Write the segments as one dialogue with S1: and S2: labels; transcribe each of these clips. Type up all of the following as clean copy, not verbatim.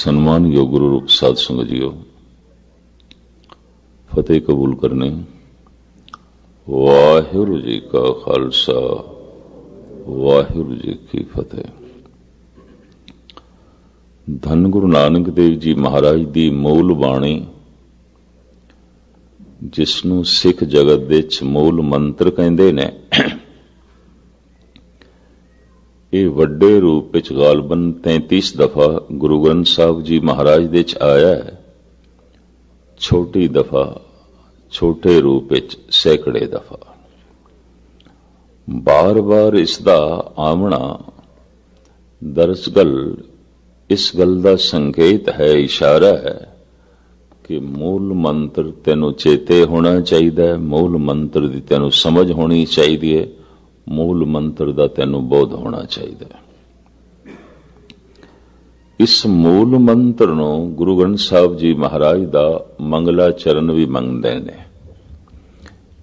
S1: सन्मानयोग गुरु रूप साध संगत जीओ, फतेह कबूल करने। वाहिगुरू जी का खालसा, वाहिगुरू जी की फतेह। धन गुरु नानक देव जी महाराज दी मूल बाणी, जिसनों सिख जगत दे च मूल मंत्र कहंदे ने, ये वड्डे रूप विच गालबन 33 दफा गुरु ग्रंथ साहब जी महाराज दे च आया है। छोटी दफा छोटे रूप विच सैकड़े दफा। बार बार इसदा आमना दरअसल इस गल दा संकेत है, इशारा है कि मूल मंत्र तेनों चेते होना चाहिए, मूल मंत्र दी तेनों समझ होनी चाहिए, मूल मंत्र दा तेनों बोध होना चाहिए। इस मूल मंत्र नूं गुरु ग्रंथ साहब जी महाराज दा मंगला चरण भी मंगदे ने।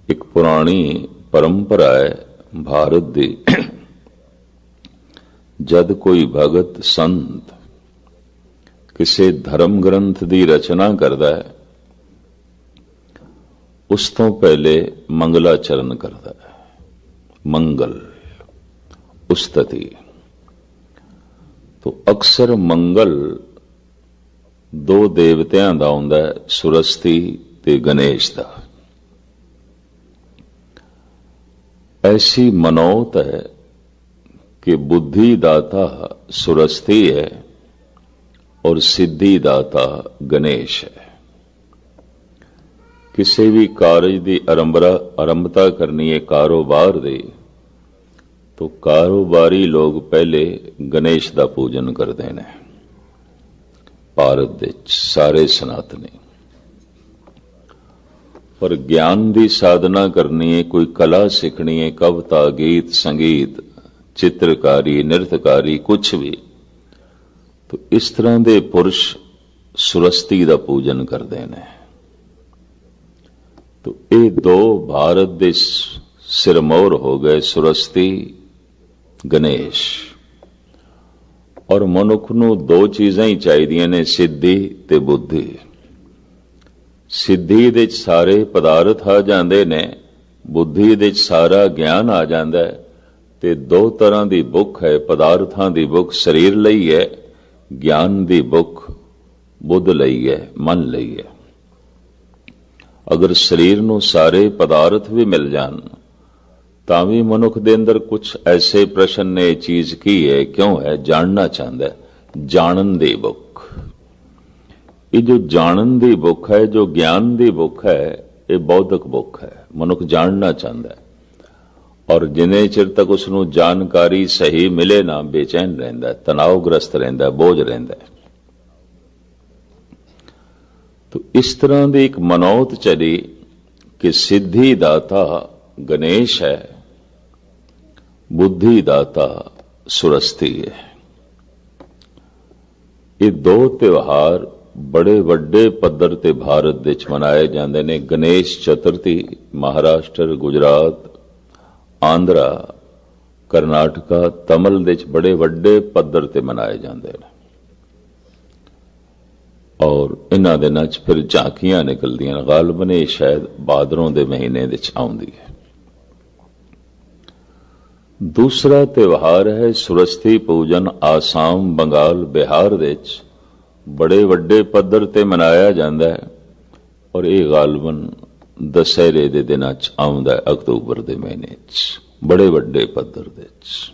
S1: एक पुरानी परंपरा है भारत दी, जद कोई भगत संत किसी धर्म ग्रंथ दी रचना करदा है, उस तो पहले मंगला चरण करदा है। मंगल उस्तति तो अक्सर मंगल दो देवतियां दा हुंदा है, सुरस्ती ते गणेश दा। ऐसी मनौत है कि बुद्धि दाता सुरस्ती है और सिद्धि दाता गणेश है। किसी भी कार्य की आरंभता करनी है कारोबार दे, तो कारोबारी लोग पहले गणेश का पूजन करते हैं। भारत दे सारे सनातनी पर ज्ञान की साधना करनी है, कोई कला सीखनी है, कविता गीत संगीत चित्रकारी नृत्यकारी कुछ भी, तो इस तरह के पुरुष सुरस्ती का पूजन करते हैं। तो ये दो भारत दे सिरमौर हो गए, सुरस्ती गणेश। और मनुख नूं दो चीज़ां ही चाहिदियां ने, सिद्धि ते बुद्धि। सिद्धि दे सारे पदार्थ आ जांदे ने, बुद्धि दे सारा ज्ञान आ जांदा है। ते दो तरह की भुख है, पदार्थां की भुख शरीर लई है, ज्ञान की भुख बुद्ध लई है, मन लई है। अगर शरीर नूं सारे पदार्थ भी मिल जान, तां भी मनुख दे अंदर कुछ ऐसे प्रश्न ने, चीज की है, क्यों है, जानना चाहता है। जानन दी भुख, ये जो जानन दी भुख है, जो ज्ञान दी भुख है, ये बौद्धिक भुख है। मनुख जानना चाहता है और जिन्ने चिर तक उसनूं जानकारी सही मिले ना, बेचैन रहिंदा है, तनावग्रस्त रहिंदा है, बोझ रहिंदा है। तो इस तरह की एक मनौत चली कि सिद्धि दाता गणेश है, बुद्धि दाता सुरस्ती है। ये दो त्योहार बड़े वड्डे पद्धर ते भारत दे च मनाए जांदे ने। गणेश चतुर्थी महाराष्ट्र, गुजरात, आंध्रा, करनाटका, तमिल दे च बड़े वड्डे पद्धर ते मनाए जांदे ने। और इन्हां दिनां च फिर झांकियां निकलदियां। गालबन ये शायद भादरों दे महीने दे च आउंदी है। दूसरा त्योहार है सुरस्ती पूजन। आसाम, बंगाल, बिहार दे च बड़े वड्डे पद्धर ते मनाया जांदा है और ये गालबन दशहरे दे दिनां च आउंदा है, अक्तूबर दे महीने च, बड़े वड्डे पद्धर दे च।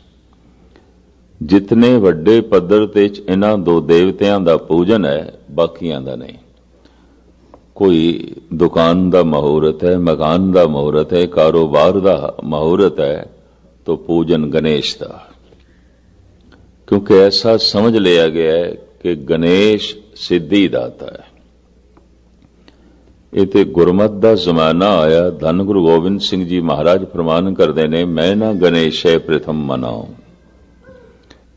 S1: जितने वड्डे पद्धर ते च इन्हां दो देवतियां दा पूजन है, बाकियां दा नहीं। कोई दुकान दा महूरत है, मकान दा महूरत है, कारोबार दा महूरत है, तो पूजन गणेश दा। क्योंकि ऐसा समझ लिया गया है कि गणेश सिद्धि दाता है। ये ते गुरमत दा जमाना आया। धन गुरु गोबिंद सिंह जी महाराज फरमान करते ने, मैं ना गणेश है प्रथम मनाऊं,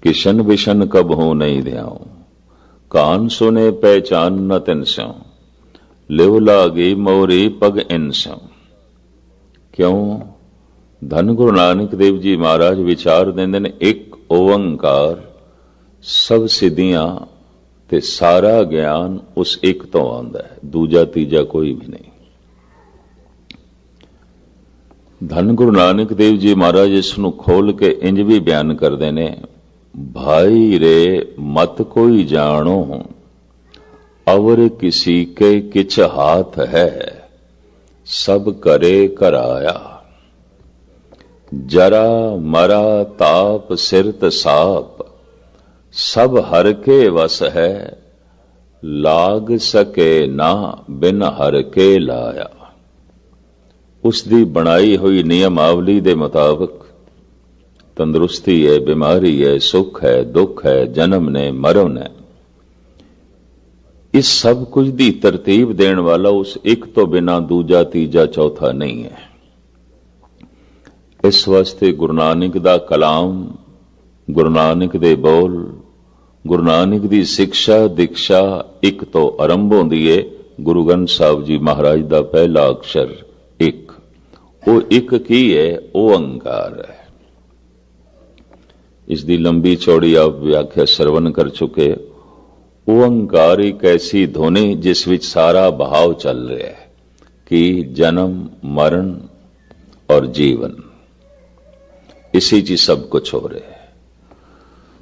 S1: किशन विशन कब हो नहीं ध्याऊं, कान सुने पहचान न तिन स्यों, लिव लागी मोरी पग इन स्यों। क्यों? धन गुरु नानक देव जी महाराज विचार देंदे ने, एक ओंकार सब सिद्धियां ਤੇ ਸਾਰਾ ਗਿਆਨ ਉਸ ਇੱਕ ਤੋਂ ਆਉਂਦਾ ਹੈ, ਦੂਜਾ ਤੀਜਾ ਕੋਈ ਵੀ ਨਹੀਂ। ਧੰਨ ਗੁਰੂ ਨਾਨਕ ਦੇਵ ਜੀ ਮਹਾਰਾਜ ਇਸ ਨੂੰ ਖੋਲ ਕੇ ਇੰਜ ਵੀ ਬਿਆਨ ਕਰਦੇ ਨੇ, ਭਾਈ ਰੇ ਮਤ ਕੋਈ ਜਾਣੋ ਅਵਰ ਕਿਸੀ ਕੇ ਕਿਛ ਹਾਥ ਹੈ, ਸਭ ਕਰੇ ਕਰਾਇਆ। ਜਰਾ ਮਰਾ ਤਾਪ ਸਿਰਤ ਸਾਪ, ਸਭ ਹਰ ਕੇ ਵਸ ਹੈ, ਲਾਗ ਸਕੇ ਨਾ ਬਿਨ ਹਰ ਕੇ ਲਾਇਆ। ਉਸ ਦੀ ਬਣਾਈ ਹੋਈ ਨਿਯਮਾਵਲੀ ਦੇ ਮੁਤਾਬਕ ਤੰਦਰੁਸਤੀ ਹੈ, ਬਿਮਾਰੀ ਹੈ, ਸੁੱਖ ਹੈ, ਦੁੱਖ ਹੈ, ਜਨਮ ਨੇ, ਮਰਨ ਹੈ, ਇਸ ਸਭ ਕੁਝ ਦੀ ਤਰਤੀਬ ਦੇਣ ਵਾਲਾ ਉਸ ਇੱਕ ਤੋਂ ਬਿਨਾਂ ਦੂਜਾ ਤੀਜਾ ਚੌਥਾ ਨਹੀਂ ਹੈ। ਇਸ ਵਾਸਤੇ ਗੁਰੂ ਨਾਨਕ ਦਾ ਕਲਾਮ, ਗੁਰੂ ਨਾਨਕ ਦੇ ਬੋਲ, ਗੁਰੂ ਨਾਨਕ ਦੀ ਸਿੱਖਿਆ ਦੀਕਸ਼ਾ ਇੱਕ ਤੋਂ ਆਰੰਭ ਹੁੰਦੀ ਹੈ। ਗੁਰੂ ਗ੍ਰੰਥ ਸਾਹਿਬ ਜੀ ਮਹਾਰਾਜ ਦਾ ਪਹਿਲਾ ਅਕਸ਼ਰ ਇੱਕ, ਉਹ ਇੱਕ ਕੀ ਹੈ? ਓੰਕਾਰ ਹੈ। ਇਸ ਦੀ ਲੰਬੀ ਚੌੜੀ ਆਪ ਵਿਆਖਿਆ ਸਰਵਨ ਕਰ ਚੁੱਕੇ। ਓੰਕਾਰ ਇੱਕ ਐਸੀ ਧੁਨੀ ਜਿਸ ਵਿੱਚ ਸਾਰਾ ਬਹਾਵ ਚੱਲ ਰਿਹਾ ਹੈ ਕਿ ਜਨਮ, ਮਰਨ ਔਰ ਜੀਵਨ, ਇसी ਚ ਸਭ ਕੁਝ ਹੋ ਰਿਹਾ ਹੈ।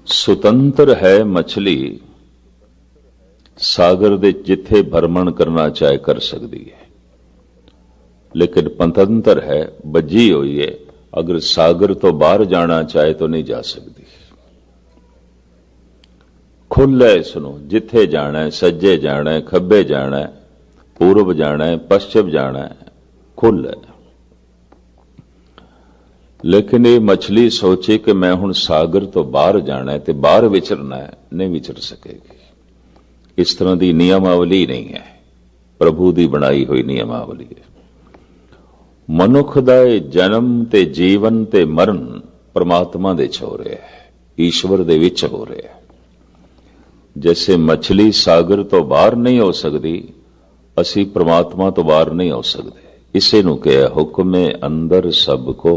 S1: ਸੁਤੰਤਰ ਹੈ ਮਛਲੀ, ਸਾਗਰ ਦੇ ਜਿੱਥੇ ਭਰਮਣ ਕਰਨਾ ਚਾਹੇ ਕਰ ਸਕਦੀ ਹੈ, ਲੇਕਿਨ ਪਤੰਤਰ ਹੈ, ਬੱਝੀ ਹੋਈ ਹੈ, ਅਗਰ ਸਾਗਰ ਤੋਂ ਬਾਹਰ ਜਾਣਾ ਚਾਹੇ ਤਾਂ ਨਹੀਂ ਜਾ ਸਕਦੀ। ਖੁੱਲ੍ਹ ਹੈ ਇਸ ਨੂੰ, ਜਿੱਥੇ ਜਾਣਾ ਹੈ, ਸੱਜੇ ਜਾਣਾ ਹੈ, ਖੱਬੇ ਜਾਣਾ ਹੈ, ਪੂਰਬ ਜਾਣਾ ਹੈ, ਪશ્ਚਿਮ ਜਾਣਾ ਹੈ, ਖੁੱਲ੍ਹ ਹੈ। ਲੇਕਿਨ ਇਹ ਮਛਲੀ ਸੋਚੇ ਕਿ ਮੈਂ ਹੁਣ ਸਾਗਰ ਤੋਂ ਬਾਹਰ ਜਾਣਾ ਹੈ ਤੇ ਬਾਹਰ ਵਿਚਰਨਾ ਹੈ, ਨਹੀਂ ਵਿਚਰ ਸਕੇਗੀ। ਇਸ ਤਰ੍ਹਾਂ ਦੀ ਨਿਯਮਾਵਲੀ ਨਹੀਂ ਹੈ, ਪ੍ਰਭੂ ਦੀ ਬਣਾਈ ਹੋਈ ਨਿਯਮਾਵਲੀ ਹੈ। ਮਨੁੱਖ ਦਾ ਇਹ ਜਨਮ ਤੇ ਜੀਵਨ ਤੇ ਮਰਨ ਪਰਮਾਤਮਾ ਦੇ ਚ ਹੋ ਰਿਹਾ ਹੈ, ਈਸ਼ਵਰ ਦੇ ਵਿੱਚ ਹੋ ਰਿਹਾ ਹੈ। ਜੈਸੇ ਮਛਲੀ ਸਾਗਰ ਤੋਂ ਬਾਹਰ ਨਹੀਂ ਹੋ ਸਕਦੀ, ਅਸੀਂ ਪ੍ਰਮਾਤਮਾ ਤੋਂ ਬਾਹਰ ਨਹੀਂ ਹੋ ਸਕਦੇ। ਇਸੇ ਨੂੰ ਕਿਹਾ ਹੁਕਮੇ ਅੰਦਰ ਸਭ ਕੋ,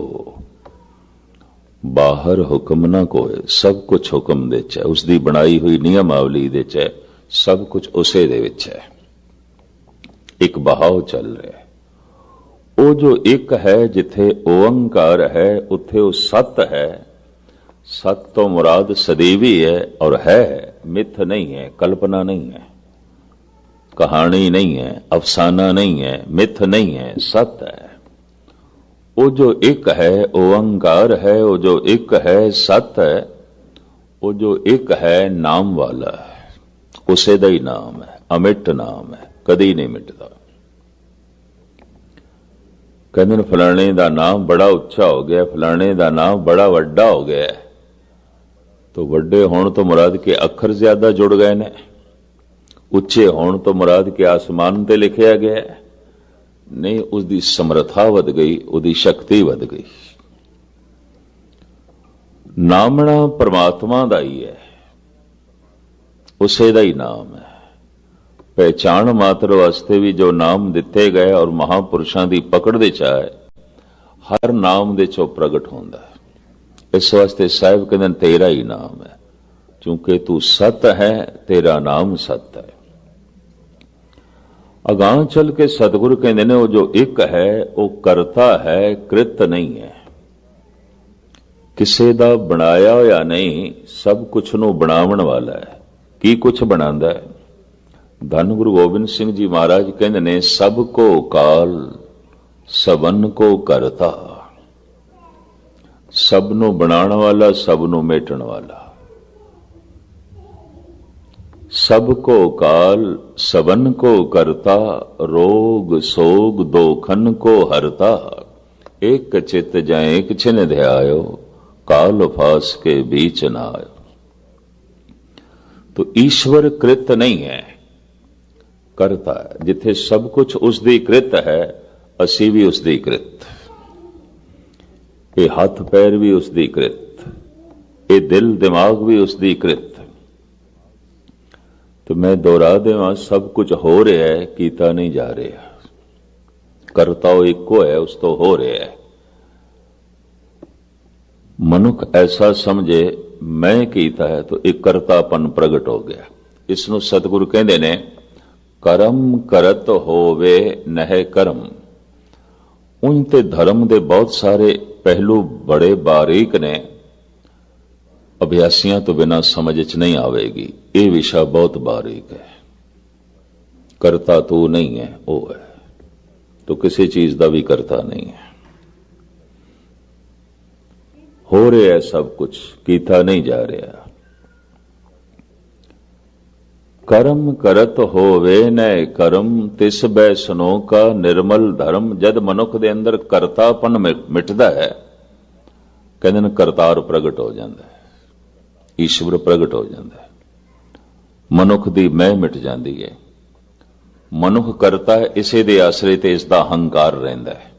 S1: ਬਾਹਰ ਹੁਕਮ ਨਾ ਕੋਏ। ਸਭ ਕੁਝ ਹੁਕਮ ਦੇ ਚ ਹੈ, ਉਸ ਦੀ ਬਣਾਈ ਹੋਈ ਨਿਯਮਾਵਲੀ ਦੇ ਚ ਹੈ, ਸਭ ਕੁਝ ਉਸੇ ਦੇ ਵਿੱਚ ਹੈ। ਇੱਕ ਬਹਾਵ ਚੱਲ ਰਿਹਾ ਹੈ। ਉਹ ਜੋ ਇੱਕ ਹੈ, ਜਿੱਥੇ ਓੰਕਾਰ ਹੈ ਉੱਥੇ ਉਹ ਸਤ ਹੈ। ਸਤ ਤੋਂ ਮੁਰਾਦ ਸਦੀਵੀ ਹੈ ਔਰ ਹੈ, ਮਿੱਥ ਨਹੀਂ ਹੈ, ਕਲਪਨਾ ਨਹੀਂ ਹੈ, ਕਹਾਣੀ ਨਹੀਂ ਹੈ, ਅਫਸਾਨਾ ਨਹੀਂ ਹੈ, ਮਿੱਥ ਨਹੀਂ ਹੈ, ਸਤ ਹੈ। ਉਹ ਜੋ ਇੱਕ ਹੈ ਓੰਕਾਰ ਹੈ, ਉਹ ਜੋ ਇੱਕ ਹੈ ਸਤ ਹੈ, ਉਹ ਜੋ ਇੱਕ ਹੈ ਨਾਮ ਵਾਲਾ ਹੈ, ਉਸੇ ਦਾ ਹੀ ਨਾਮ ਹੈ, ਅਮਿੱਟ ਨਾਮ ਹੈ, ਕਦੀ ਨਹੀਂ ਮਿਟਦਾ। ਕਹਿੰਦੇ ਨੇ ਫਲਾਣੇ ਦਾ ਨਾਮ ਬੜਾ ਉੱਚਾ ਹੋ ਗਿਆ, ਫਲਾਣੇ ਦਾ ਨਾਮ ਬੜਾ ਵੱਡਾ ਹੋ ਗਿਆ। तो ਵੱਡੇ ਹੋਣ ਤੋਂ ਮੁਰਾਦ ਕੇ ਅੱਖਰ ਜ਼ਿਆਦਾ ਜੁੜ ਗਏ ਨੇ, ਉੱਚੇ ਹੋਣ ਤੋਂ ਮੁਰਾਦ ਕੇ ਆਸਮਾਨ ਤੇ ਲਿਖਿਆ ਗਿਆ ਨਹੀਂ, ਉਸ ਦੀ ਸਮਰੱਥਾ ਵਧ ਗਈ, ਉਹਦੀ ਸ਼ਕਤੀ ਵਧ ਗਈ। ਨਾਮਣਾ ਪਰਮਾਤਮਾ ਦਾ ਹੀ ਹੈ, ਉਸੇ ਦਾ ਹੀ ਨਾਮ ਹੈ। ਪਹਿਚਾਣ ਮਾਤਰ ਵਾਸਤੇ ਵੀ ਜੋ ਨਾਮ ਦਿੱਤੇ ਗਏ ਔਰ ਮਹਾਪੁਰਸ਼ਾਂ ਦੀ ਪਕੜ ਦੇ ਚ ਆਏ, ਹਰ ਨਾਮ ਦੇ ਚੋਂ ਪ੍ਰਗਟ ਹੁੰਦਾ ਹੈ। ਇਸ ਵਾਸਤੇ ਸਾਹਿਬ ਕਹਿੰਦੇ ਤੇਰਾ ਹੀ ਨਾਮ ਹੈ, ਕਿਉਂਕਿ ਤੂੰ ਸਤ ਹੈ, ਤੇਰਾ ਨਾਮ ਸਤ ਹੈ। ਅਗਾਂਹ ਚੱਲ ਕੇ ਸਤਿਗੁਰ ਕਹਿੰਦੇ ਨੇ ਉਹ ਜੋ ਇੱਕ ਹੈ ਉਹ ਕਰਤਾ ਹੈ, ਕ੍ਰਿਤ ਨਹੀਂ ਹੈ। ਕਿਸੇ ਦਾ ਬਣਾਇਆ ਹੋਇਆ ਨਹੀਂ, ਸਭ ਕੁਛ ਨੂੰ ਬਣਾਉਣ ਵਾਲਾ ਹੈ। ਕੀ ਕੁਛ ਬਣਾਉਂਦਾ ਹੈ? ਧੰਨ ਗੁਰੂ ਗੋਬਿੰਦ ਸਿੰਘ ਜੀ ਮਹਾਰਾਜ ਕਹਿੰਦੇ ਨੇ ਸਭ ਕੋ ਕਾਲ ਸਭਨ ਕੋ ਕਰਤਾ। ਸਭ ਨੂੰ ਬਣਾਉਣ ਵਾਲਾ, ਸਭ ਨੂੰ ਮੇਟਣ ਵਾਲਾ। ਸਭ ਕੋ ਕਾਲ ਸਭਨ ਕੋ ਕਰਤਾ, ਰੋਗ ਸੋਗ ਦੋਖਨ ਕੋ ਹਰਤਾ। ਇੱਕ ਚਿਤ ਜਾਏ ਇੱਕ ਛਿਨ ਧਿਆਇਓ, काल फास के बीच न आयो। तो ईश्वर कृत नहीं है, करता है। जिथे सब कुछ उसदी कृत है, असी भी उसदी कृत। ये हाथ पैर भी उसदी कृत, ये दिल दिमाग भी उसदी कृत। तो मैं दोहरा देवां, सब कुछ हो रहा है, कीता नहीं जा रहा। करता वो इको है, उस तो हो रहा है। मनुख ऐसा समझे मैं कीता है तो एक कर्तापन प्रगट हो गया। इस नूं सतगुरु कहंदे ने करम करत होवे नह करम। उन ते धर्म दे बहुत सारे पहलू बड़े बारीक ने, अभ्यासियों तो बिना समझ च नहीं आवेगी। ये विषय बहुत बारीक है। करता तू नहीं है, वो है तो किसी चीज का भी करता नहीं है। हो रहा है सब कुछ, कीता नहीं जा रहा। कर्म करत होवे न कर्म तिस बैसनो का निर्मल धर्म। जद मनुख दे अंदर करतापन मिटदा है, कहंदे ने करतार प्रगट हो जाता है, ईश्वर प्रगट हो जाता है, मनुख दी मैं मिट जाती है। मनुख करता है, इसे दे आसरे ते इसका हंकार रहिंदा है,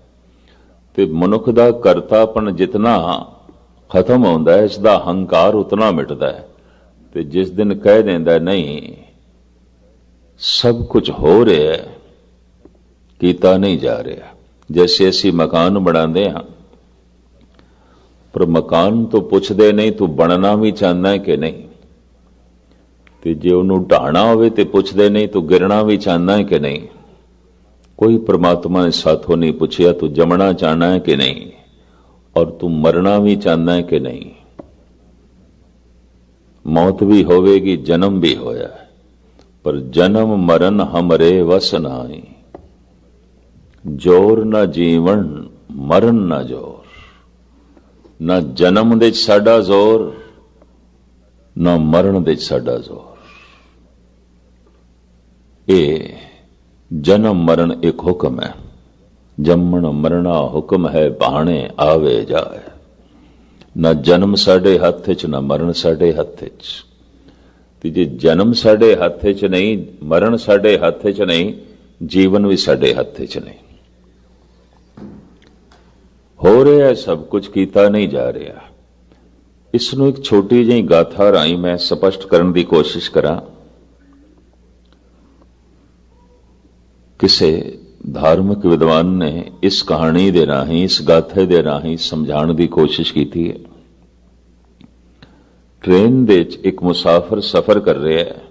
S1: ते मनुख दा करतापन जितना खत्म होंदा है, इसका हंकार उतना मिटदा है। ते जिस दिन कह देंदा नहीं सब कुछ हो रहा है, कीता नहीं जा रहा। जैसे असी मकान बनाते हैं, पर मकान तो पुछदे नहीं तू बनना भी चाहना है कि नहीं, ते जे उन्होंने ढाना होवे ते पुछदे नहीं तू गिरना भी चाहना है कि नहीं। कोई परमात्मा ने साथों नहीं पूछया तू जमना चाहना है कि नहीं, और तू मरना भी चाहना है कि नहीं। मौत भी होवेगी, जन्म भी होया है, पर जन्म मरण हमरे वस नाई। जोर न जीवन मरण न जोर। न जन्म दे साडा जोर, न मरण दे साडा जोर। ये जन्म मरण एक हुक्म है। जमण मरना हुक्म है, भाणे आवे जाए। न जन्म साडे हथ च, न मरण साडे हथ च। ते जे जन्म साडे हथ च नहीं, मरण साडे हथ च नहीं, जीवन भी साडे हथ च नहीं। हो रहा है सब कुछ, कीता नहीं जा रहा। इसनूं एक छोटी जी गाथा राही मैं स्पष्ट करने की कोशिश करा। किसे धार्मिक विद्वान ने इस कहानी दे राही, इस गाथे दे राही समझाने की कोशिश की थी। ट्रेन दे एक मुसाफिर सफर कर रहा है,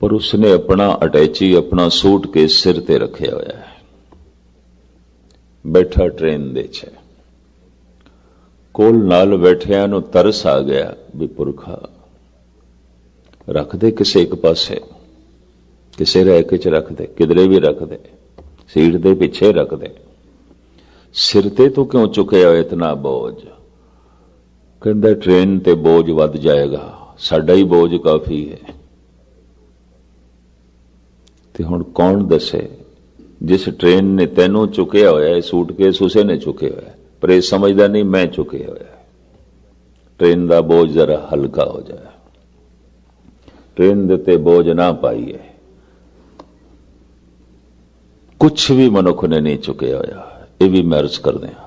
S1: पर उसने अपना अटैची, अपना सूटकेस सिर ते रखे हुआ है। बैठा ट्रेन दे च, कोल नाल बैठिया नूं तरस आ गया भी पुरखा रख दे किसे एक पासे, किसे रैके च रख दे, किधरे भी रख दे, सीट दे पिछे रख दे। सिर ते तू क्यों चुकया इतना बोझ? कहंदा ट्रेन ते बोझ वध जाएगा, साडा ही बोझ काफी है। ते हुण कौन दसे जिस ट्रेन ने तैनू चुकया होया, सूटकेस उसे ने चुके होया, पर यह समझदा नहीं मैं चुके होया। ट्रेन का बोझ जरा हल्का हो जाए, ट्रेन दे ते बोझ ना पाइए। कुछ भी मनुख ने नहीं चुकया होया, यह भी मैं अर्ज कर दिया।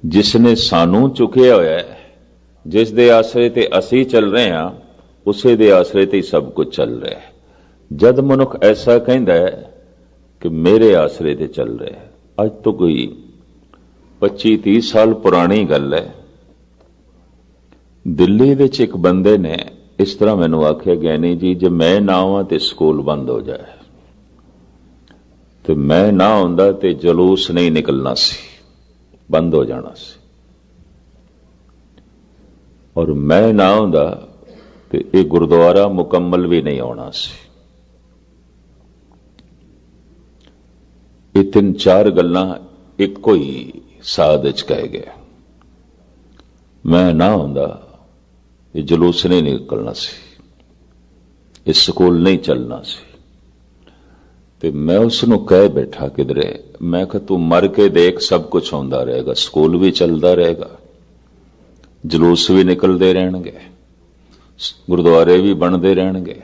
S1: जिसने सानू चुकया होया है, जिस दे आसरे ते असी चल रहे हैं, उसे दे आसरे ते सब कुछ चल रहा है। जद मनुख ऐसा कहता है कि मेरे आसरे ते चल रहे है, अज तो कोई 25-30 साल पुरानी गल है। दिल्ली विच एक बंदे ने इस तरह मैनू आख्या, ज्ञानी जी जे मैं ना आवां ते स्कूल बंद हो जाए, तो मैं ना आउंदा ते जलूस नहीं निकलना सी, बंद हो जाना सी, और मैं ना आउंदा ते ये गुरुद्वारा मुकम्मल भी नहीं आना सी। ये 3-4 गल्लां इको ही साध विच कह गए। मैं ना आउंदा ये जलूस नहीं निकलना सी, ये स्कूल नहीं चलना सी। ते मैं उसनूं कह बैठा किधरे, मैं कहा तू मर के देख, सब कुछ होंदा रहेगा, स्कूल भी चलता रहेगा, जलूस भी निकलते रहणगे, गुरुद्वारे भी बनते रहणगे,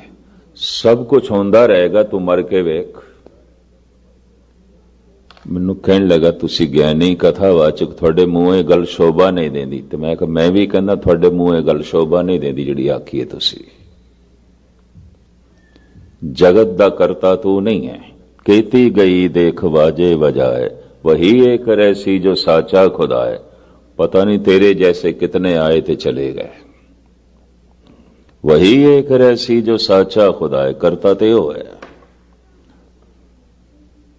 S1: सब कुछ होंदा रहेगा, तू मर के वेख। मैनू कहन लगा तुसी ज्ञानी कथावाचक, थोड़े मूँह गल शोभा नहीं देंदी। तो मैं कहा मैं भी कहना थोड़े मूँह गल शोभा नहीं देंदी जिहड़ी आखी है तुसी। जगत दा करता तू नहीं है, केती गई देख बाजे बजाए, वही एक ऐसी जो साचा खुदा है। पता नहीं तेरे जैसे कितने आए थे चले गए। वही एक रहसी जो साचा खुदा है, करता ते हो है।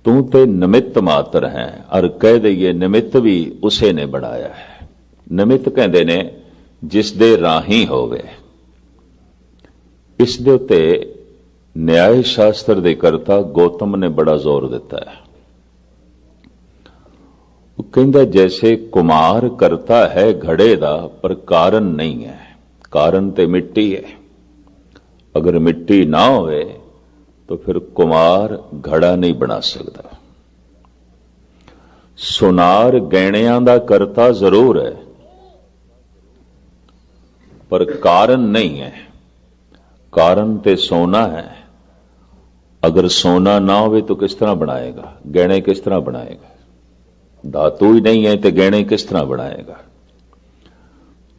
S1: तू ते निमित्त मात्र है, और कह दईए निमित्त भी उसे ने बनाया है। निमित्त कहते ने जिस दे राही होवे। इस दे उत्ते न्याय शास्त्र दे करता गौतम ने बड़ा जोर दिता है। वो कहता जैसे कुमार करता है घड़े दा, पर कारण नहीं है। कारण ते मिट्टी है। अगर मिट्टी ना होवे तो फिर कुमार घड़ा नहीं बना सकता। सुनार गहणियां दा करता जरूर है, पर कारण नहीं है। कारण ते सोना है। अगर सोना ना होवे तो किस तरह बनाएगा? गहने किस तरह बनाएगा? धातु ही नहीं है तो गहने किस तरह बनाएगा?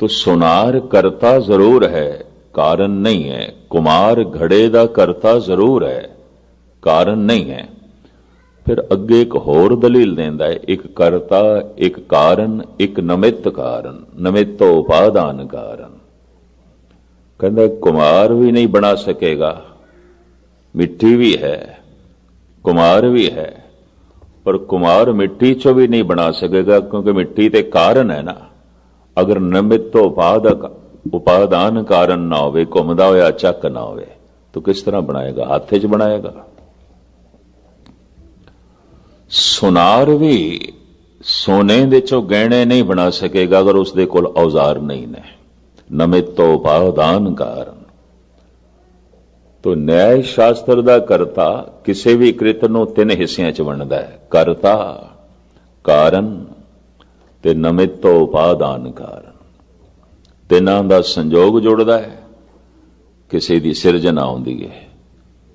S1: तो सुनार करता जरूर है, कारण नहीं है। कुमार घड़े दा करता जरूर है, कारण नहीं है। फिर अगे एक होर दलील देंदा है, एक करता, एक कारण, एक निमित्त कारण। निमित्त उपादान कारण। कहता कुमार भी नहीं बना सकेगा, मिट्टी भी है, कुमार भी है, पर कुमार मिट्टी चो भी नहीं बना सकेगा, क्योंकि मिट्टी ते कारण है ना। अगर निमित्त उपादान कारण ना होवे, घुमदा होया चक ना होवे, तो किस तरह बनाएगा? हाथ च बनाएगा। सुनार भी सोने दे चो गहने नहीं बना सकेगा अगर उसदे कोल औजार नहीं ने। निमित्त उपादान कारण। तो न्याय शास्त्र दा करता किसी भी कृत नूं तीन हिस्सियां च वंडदा है, करता, कारण ते निमित्त उपादान कारण। तिन्हां दा संजोग जुड़दा है। किसी दी सिरजना आउंदी है,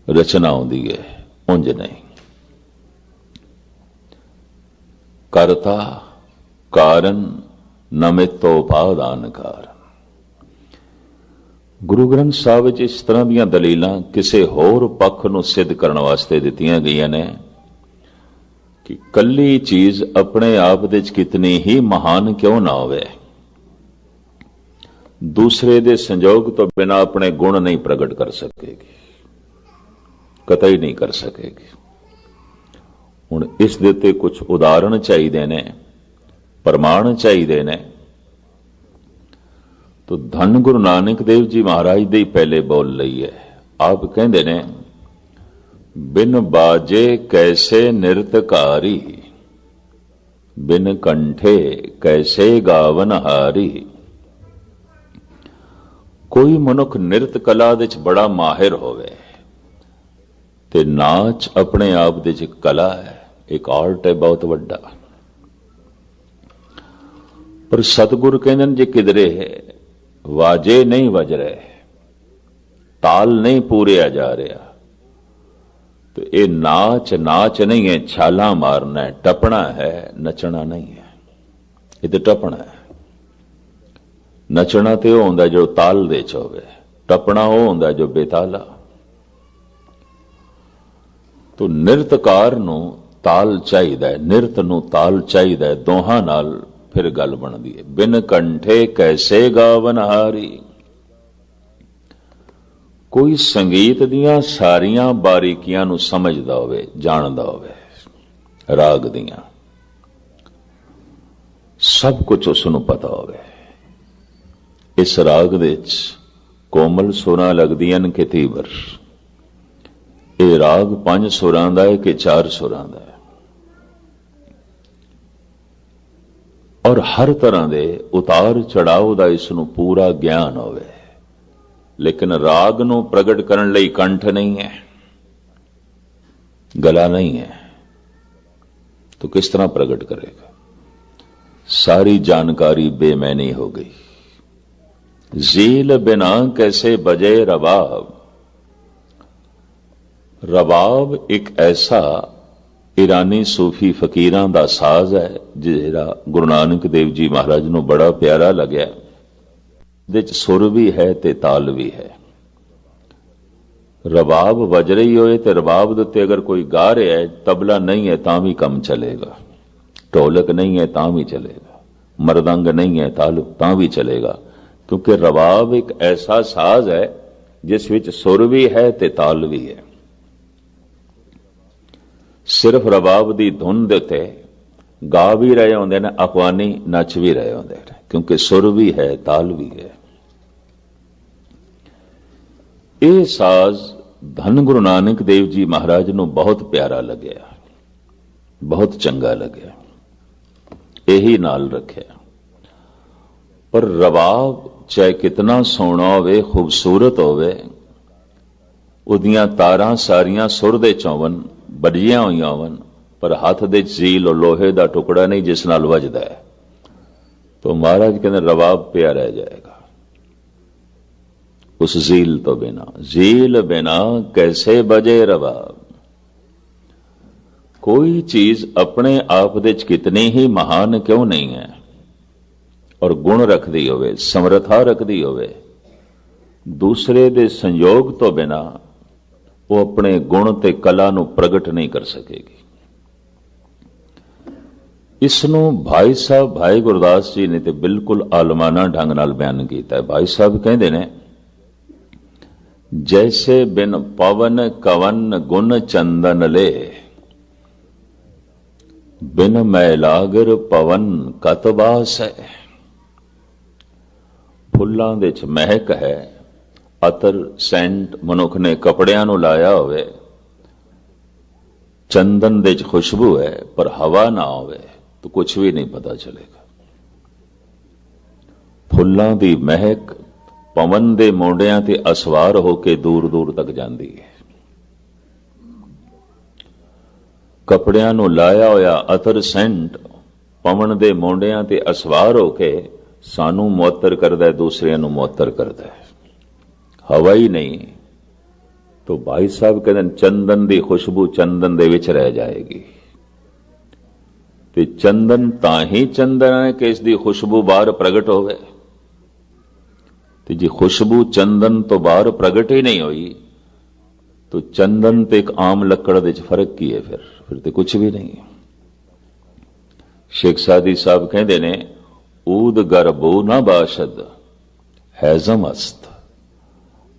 S1: रचना आउंदी है, उंज नहीं। करता, कारण, निमित्त उपादान कारण। गुरु ग्रंथ साहिब विच इस तरह दीयां दलीलां किसी होर पक्ष नूं सिद्ध करन वास्ते दित्तियां गईयां ने कि कल्ली चीज अपने आप दे च कितनी ही महान क्यों ना होवे, दूसरे दे संजोग तो बिना अपने गुण नहीं प्रगट कर सकेगी, कतई नहीं कर सकेगी। हुण इस दे उत्ते कुछ उदाहरण चाहिए ने, प्रमाण चाहिए ने। तो धन गुरु नानक देव जी महाराज दे ही पहले बोल लई है। आप कहंदे ने बिन बाजे कैसे नृतकारी, बिन कंठे कैसे गावन हारी। कोई मनुख नृत कला दे च बड़ा माहिर होवे ते नाच अपने आप दे च कला है, एक आर्ट है बहुत वड्डा। पर सतगुरु कहंदे ने जे किधरे वाजे नहीं वज रहे, ताल नहीं पूरे जा रहा, तो ये नाच नाच नहीं है, छाला मारना है, टपना है, नचना नहीं है। ये तो टपना है। नचना तो वह होंदा जो ताल दे च होवे, टपना वह होंदा जो बेताला। तो नृतकार नूं ताल चाहिए, नृत नूं ताल चाहिए, दोहां नाल फिर गल बनदी है। बिन कंठे कैसे गावन हारी। कोई संगीत दियां सारियां बारीकियां नूं समझदा होवे, जानदा होवे, राग दियां सब कुछ उसनूं पता होवे। इस राग दे विच कोमल सुरां लगदियां कि तीवर। ये राग 5 सुरां दा है कि 4 सुरां दा है, और हर तरह के उतार चढ़ाव का इसनूं पूरा ज्ञान होवे। लेकिन राग नूं प्रगट करन लई कंठ नहीं है, गला नहीं है, तो किस तरह प्रगट करेगा? सारी जानकारी बेमैनी हो गई। झील बिना कैसे बजे रबाब। रबाब एक ऐसा ईरानी सूफी फकीरां दा साज है जिहड़ा गुरु नानक देव जी महाराज नूं बड़ा प्यारा लग्या। दे च सुर भी है ते ताल भी है। रबाब वज रही होए ते रबाब दे उत्ते अगर कोई गा रहा है, तबला नहीं है तां भी कम चलेगा, ढोलक नहीं है तां भी चलेगा, मरदंग नहीं है तां भी चलेगा, क्योंकि रबाब एक ऐसा साज है जिस विच सुर भी है ते ताल भी है। सिर्फ रबाब की धुन दे उत्ते गा भी रहे होंदे ने, अखवानी नच भी रहे होंदे ने, क्योंकि सुर भी है ताल भी है। ये साज धन गुरु नानक देव जी महाराज नूं बहुत प्यारा लग्या, बहुत चंगा लग्या, यही नाल रखिया। पर रबाब चाहे कितना सोहना होवे, खूबसूरत होवे, उहदियां तारां सारियां सुर दे चौवन बजियां होईयां होवन, पर हथ दे झील और लोहे का टुकड़ा नहीं जिस नाल वजदा है, तो महाराज कहते रबाब पिया रह जाएगा उस झील तो बिना। झील बिना कैसे बजे रबाब। कोई चीज अपने आप दे कितनी ही महान क्यों नहीं है और गुण रखदी होवे, समर्था रखदी होवे, दूसरे दे संयोग तो बिना वो अपने गुण ते कला नूं प्रगट नहीं कर सकेगी। इसनों भाई साहब, भाई गुरदास जी ने तो बिल्कुल आलमाना ढंग नाल बयान किया है। भाई साहब कहते ने, जैसे बिन पवन कवन गुण चंदन ले, बिन मैलागर पवन कतबास है। फुल्लां दे च महक है, अतर सेंट मनुख ने कपड़ियां नूं लाया होवे, चंदन दे च खुशबू है, पर हवा ना होवे तो कुछ भी नहीं पता चलेगा। फुल्लां दी महक पवन दे मोंडियां ते असवार होके दूर दूर तक जाती है। कपड़ियां नूं लाया होया अतर सेंट पवन दे मोंडियां ते असवार होके सानू मुअत्तर करदा है, दूसरियां नूं मुअत्तर करदा है। हवा ही नहीं तो भाई साहब कहते चंदन दी खुशबू चंदन दे विच रह जाएगी। ते चंदन तां ही चंदन है कि इसकी खुशबू बाहर प्रगट होवे। ते जी खुशबू चंदन तो बाहर प्रगट ही नहीं हुई तो चंदन ते एक आम लकड़ दे फर्क की है? फिर तो कुछ भी नहीं है। शेख सादी साहब कहते ने, ऊद गरबो ना बाशद हैजम अस्त।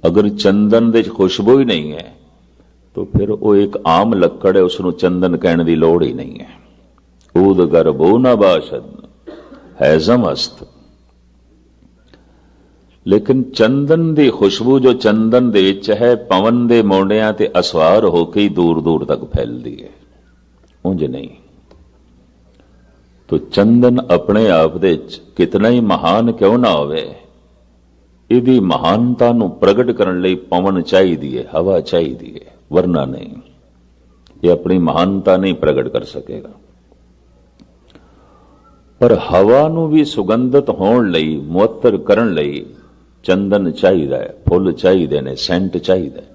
S1: अगर चंदन दे खुशबू ही नहीं है तो फिर वो एक आम लकड़ है, उसनों चंदन कहने की लोड़ ही नहीं है। ऊद गरबो ना बाशद हैजम अस्त। लेकिन चंदन की खुशबू जो चंदन दे विच है, पवन दे मोंडियां ते असवार होके ही दूर दूर तक फैलती है, उंज नहीं। तो चंदन अपने आप दे कितना ही महान क्यों ना होवे, इहदी महानता नूं प्रगट करन लई पवन चाहिदी है, हवा चाहिदी है, वरना नहीं। ये अपनी महानता नहीं प्रगट कर सकेगा। पर हवा नूं भी सुगंधित होण लई, मुअत्तर करन लई चंदन चाहिदा है, फुल चाहिदे ने, सेंट चाहिदा है।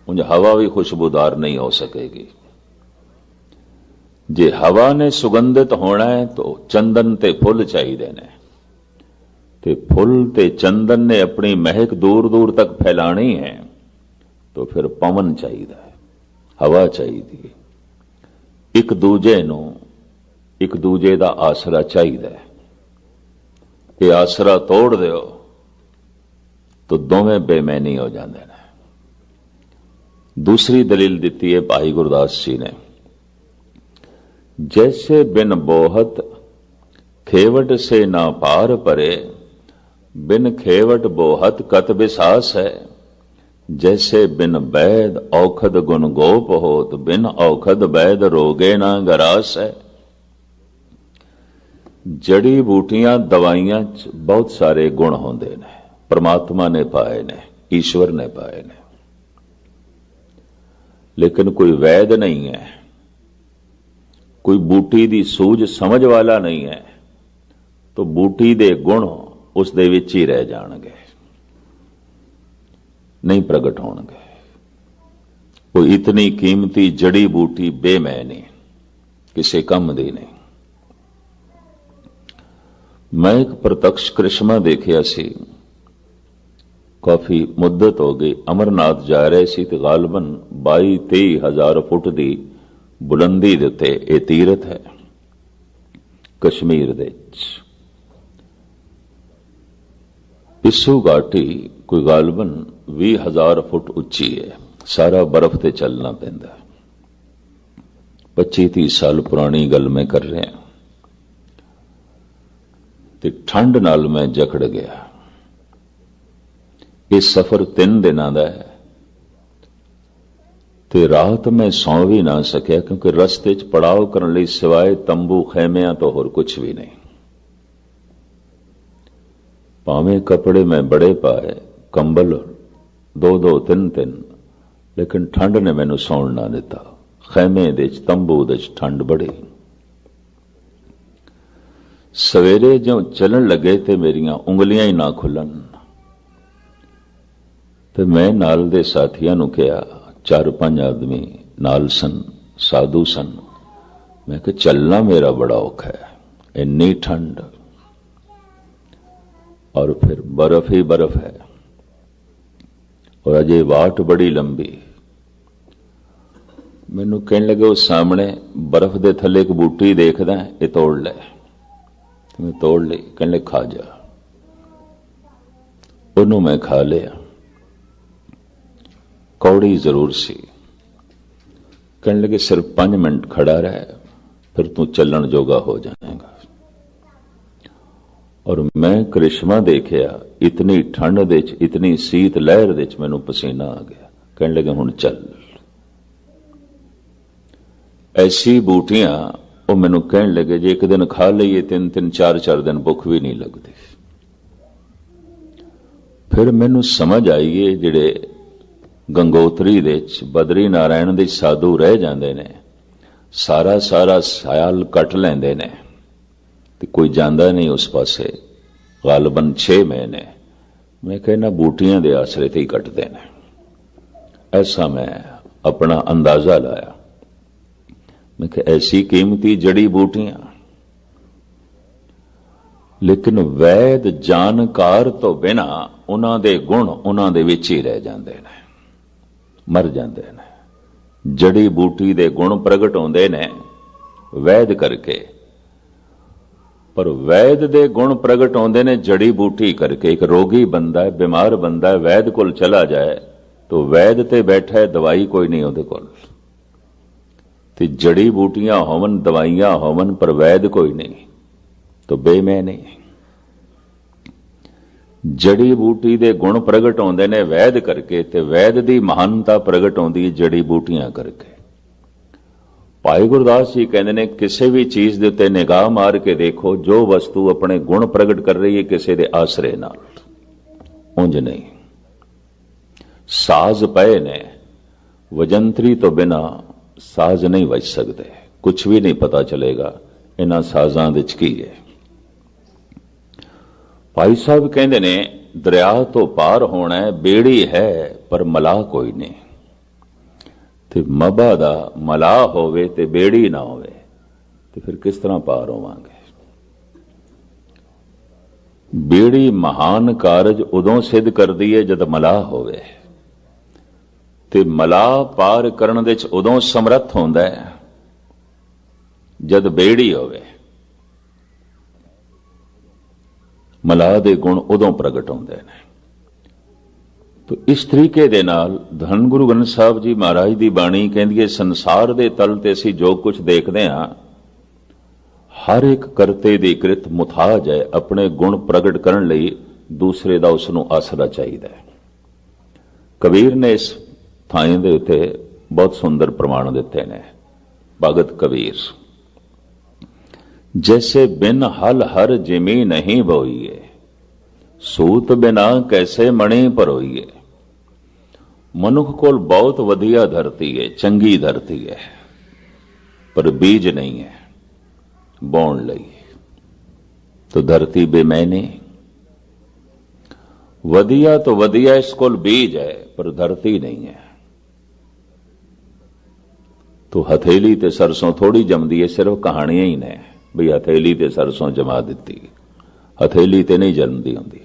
S1: उंज हवा भी खुशबूदार नहीं हो सकेगी। जे हवा ने सुगंधित होना है तो चंदन ते फुल चाहिए ने, ते फुल ते चंदन ने अपनी महक दूर दूर तक फैलानी है तो फिर पवन चाहिए, हवा चाहिए। एक दूजे नू एक दूजे का आसरा चाहिए। ये आसरा तोड़ दो तो दोवें बेमैनी हो जाते हैं। दूसरी दलील दी है भाई गुरदास जी ने, जैसे बिन बोहत खेवट से ना पार परे, बिन खेवट बोहत कत विसास है। जैसे बिन वैद औखद गुण गोप होत, बिन औखद वैद रोगे ना गरास है। जड़ी बूटियां दवाइयां च बहुत सारे गुण होंदे ने, परमात्मा ने पाए ने, ईश्वर ने पाए ने, लेकिन कोई वैद नहीं है, कोई बूटी दी सूझ समझ वाला नहीं है तो बूटी दे गुण उस दे विच ही रह जाणगे, नहीं प्रगट होणगे। कोई इतनी कीमती जड़ी बूटी बेमैनी, किसी कम दी नहीं। मैं एक प्रत्यक्ष करिश्मा देखिया सी, काफी मुद्दत हो गई। अमरनाथ जा रहे सी ते गालबन 22-23 हज़ार फुट की बुलंदी दे उत्ते ये तीरथ है कश्मीर दे। सिसु घाटी कोई गालबन 20,000 फुट उच्ची है, सारा बर्फ ते चलना पैंदा। 25-30 साल पुरानी गल मैं कर रहा, ते ठंड नाल मैं जकड़ गया। ये सफर 3 दिनों का है, ते रात मैं सौ भी ना सकिया, क्योंकि रस्ते च पड़ाव करने लई सिवाए तंबू खैमियां तो होर कुछ भी नहीं। भावें कपड़े मैं बड़े पाए, कंबल 2-2, 3-3, लेकिन ठंड ने मैनू सौण ना दिता। खैमे दे च तंबू दे च ठंड बड़ी। सवेरे जो चलन लगे ते मेरियां उंगलियां ही ना खुलन, ते मैं नाल दे साथियां नू कहा, 4-5 आदमी नाल सन, साधु सन, मैं कि चलना मेरा बड़ा औखा है, इन्नी ठंड और फिर बर्फ ही बर्फ है, और अजे वाट बड़ी लंबी। मैनू कहने लगे, उस सामने बर्फ दे थले एक बूटी देखदा, ये तोड़ ले। मैं तोड़ ली। कहने लगे खा जा। उन्हों मैं खा लिया। कौड़ी जरूर सी। कहने लगे सिर्फ 5 मिनट खड़ा रह, फिर तू चलन जोगा हो जाएगा। और मैं करिश्मा देखिया, इतनी ठंड दे च, इतनी सीत लहर दे च मैनू पसीना आ गया। कहने लगे हुण चल। ऐसी बूटियां वो मैनू कहने लगे, जे एक दिन खा लीए 3-3, 4-4 दिन भुख भी नहीं लगती। फिर मैनू समझ आई है, जिहड़े गंगोत्री दे च, बदरी नारायण दे साधु रह जांदे ने, सारा साल कट लैंदे ने, ते कोई जांदा नहीं उस पासे, गालबन 6 महीने। मैं कहना बूटियां दे आसरे ते ही कटदे ने। ऐसा मैं अपना अंदाजा लाया। मैं कहा ऐसी कीमती जड़ी बूटियां, लेकिन वैद जानकार तो बिना उन्हां दे गुण उन्हां दे विच ही रह जांदे ने, मर जांदे ने। जड़ी बूटी दे गुण प्रगट होंदे ने वैद करके, पर वैद दे गुण प्रगट होंदे ने जड़ी बूटी करके। एक रोगी बंदा है, बीमार बंदा है, वैद कोल चला जाए तो वैद ते बैठा है, दवाई कोई नहीं उहदे कोल। ते जड़ी बूटियां होवन, दवाइयां होवन, पर वैद कोई नहीं, तो बेमैनी। जड़ी बूटी दे गुण प्रगट होंदे ने वैद करके, ते वैद दी महानता प्रगट होंदी जड़ी बूटियां करके। भाई गुरदास जी कहते ने, किसी भी चीज दे उत्ते निगाह मार के देखो, जो वस्तु अपने गुण प्रगट कर रही है किसी दे आसरे नाल, उंज नहीं। साज पए ने, वजंतरी तो बिना साज नहीं बज सकते। कुछ भी नहीं पता चलेगा इन्हां साजां दे च की है। भाई साहब कहते ने, दरिया तो पार होना है, बेड़ी है पर मलाह कोई नहीं। ते मबा दा मलाह होवे ते बेड़ी ना होवे, ते फिर किस तरह पार होवांगे। बेड़ी महान कारज उदों सिद्ध करदी है जद मलाह होवे, ते मलाह पार करन दे च उदों समर्थ होंदा है जद बेड़ी होवे। मलाह दे गुण उदों प्रगट होंदे ने। तो इस तरीके दे नाल धन गुरु ग्रंथ साहब जी महाराज दी बाणी कहंदी है, संसार दे तल ते असीं जो कुछ देखदे हां, हर एक करते दी कृत मुथाज है। अपने गुण प्रगट करन लई दूसरे दा उसनूं आसरा चाहीदा है। कबीर ने इस थां दे उत्ते बहुत सुंदर प्रमाण दिते ने। भगत कबीर, जैसे बिन हल हर जिमी नहीं बोईए, सूत बिना कैसे मणि परोईए। मनुख कोल बहुत वधिया धरती है, चंगी धरती है, पर बीज नहीं है बोण लई, तो धरती बेमैनी। वधिया तो वधिया इस कोल बीज है, पर धरती नहीं है। तो हथेली ते सरसों थोड़ी जमदी है, सिर्फ कहानियां ही ने भी हथेली ते सरसों जमा दिती, हथेली ते नहीं जमदी होंदी।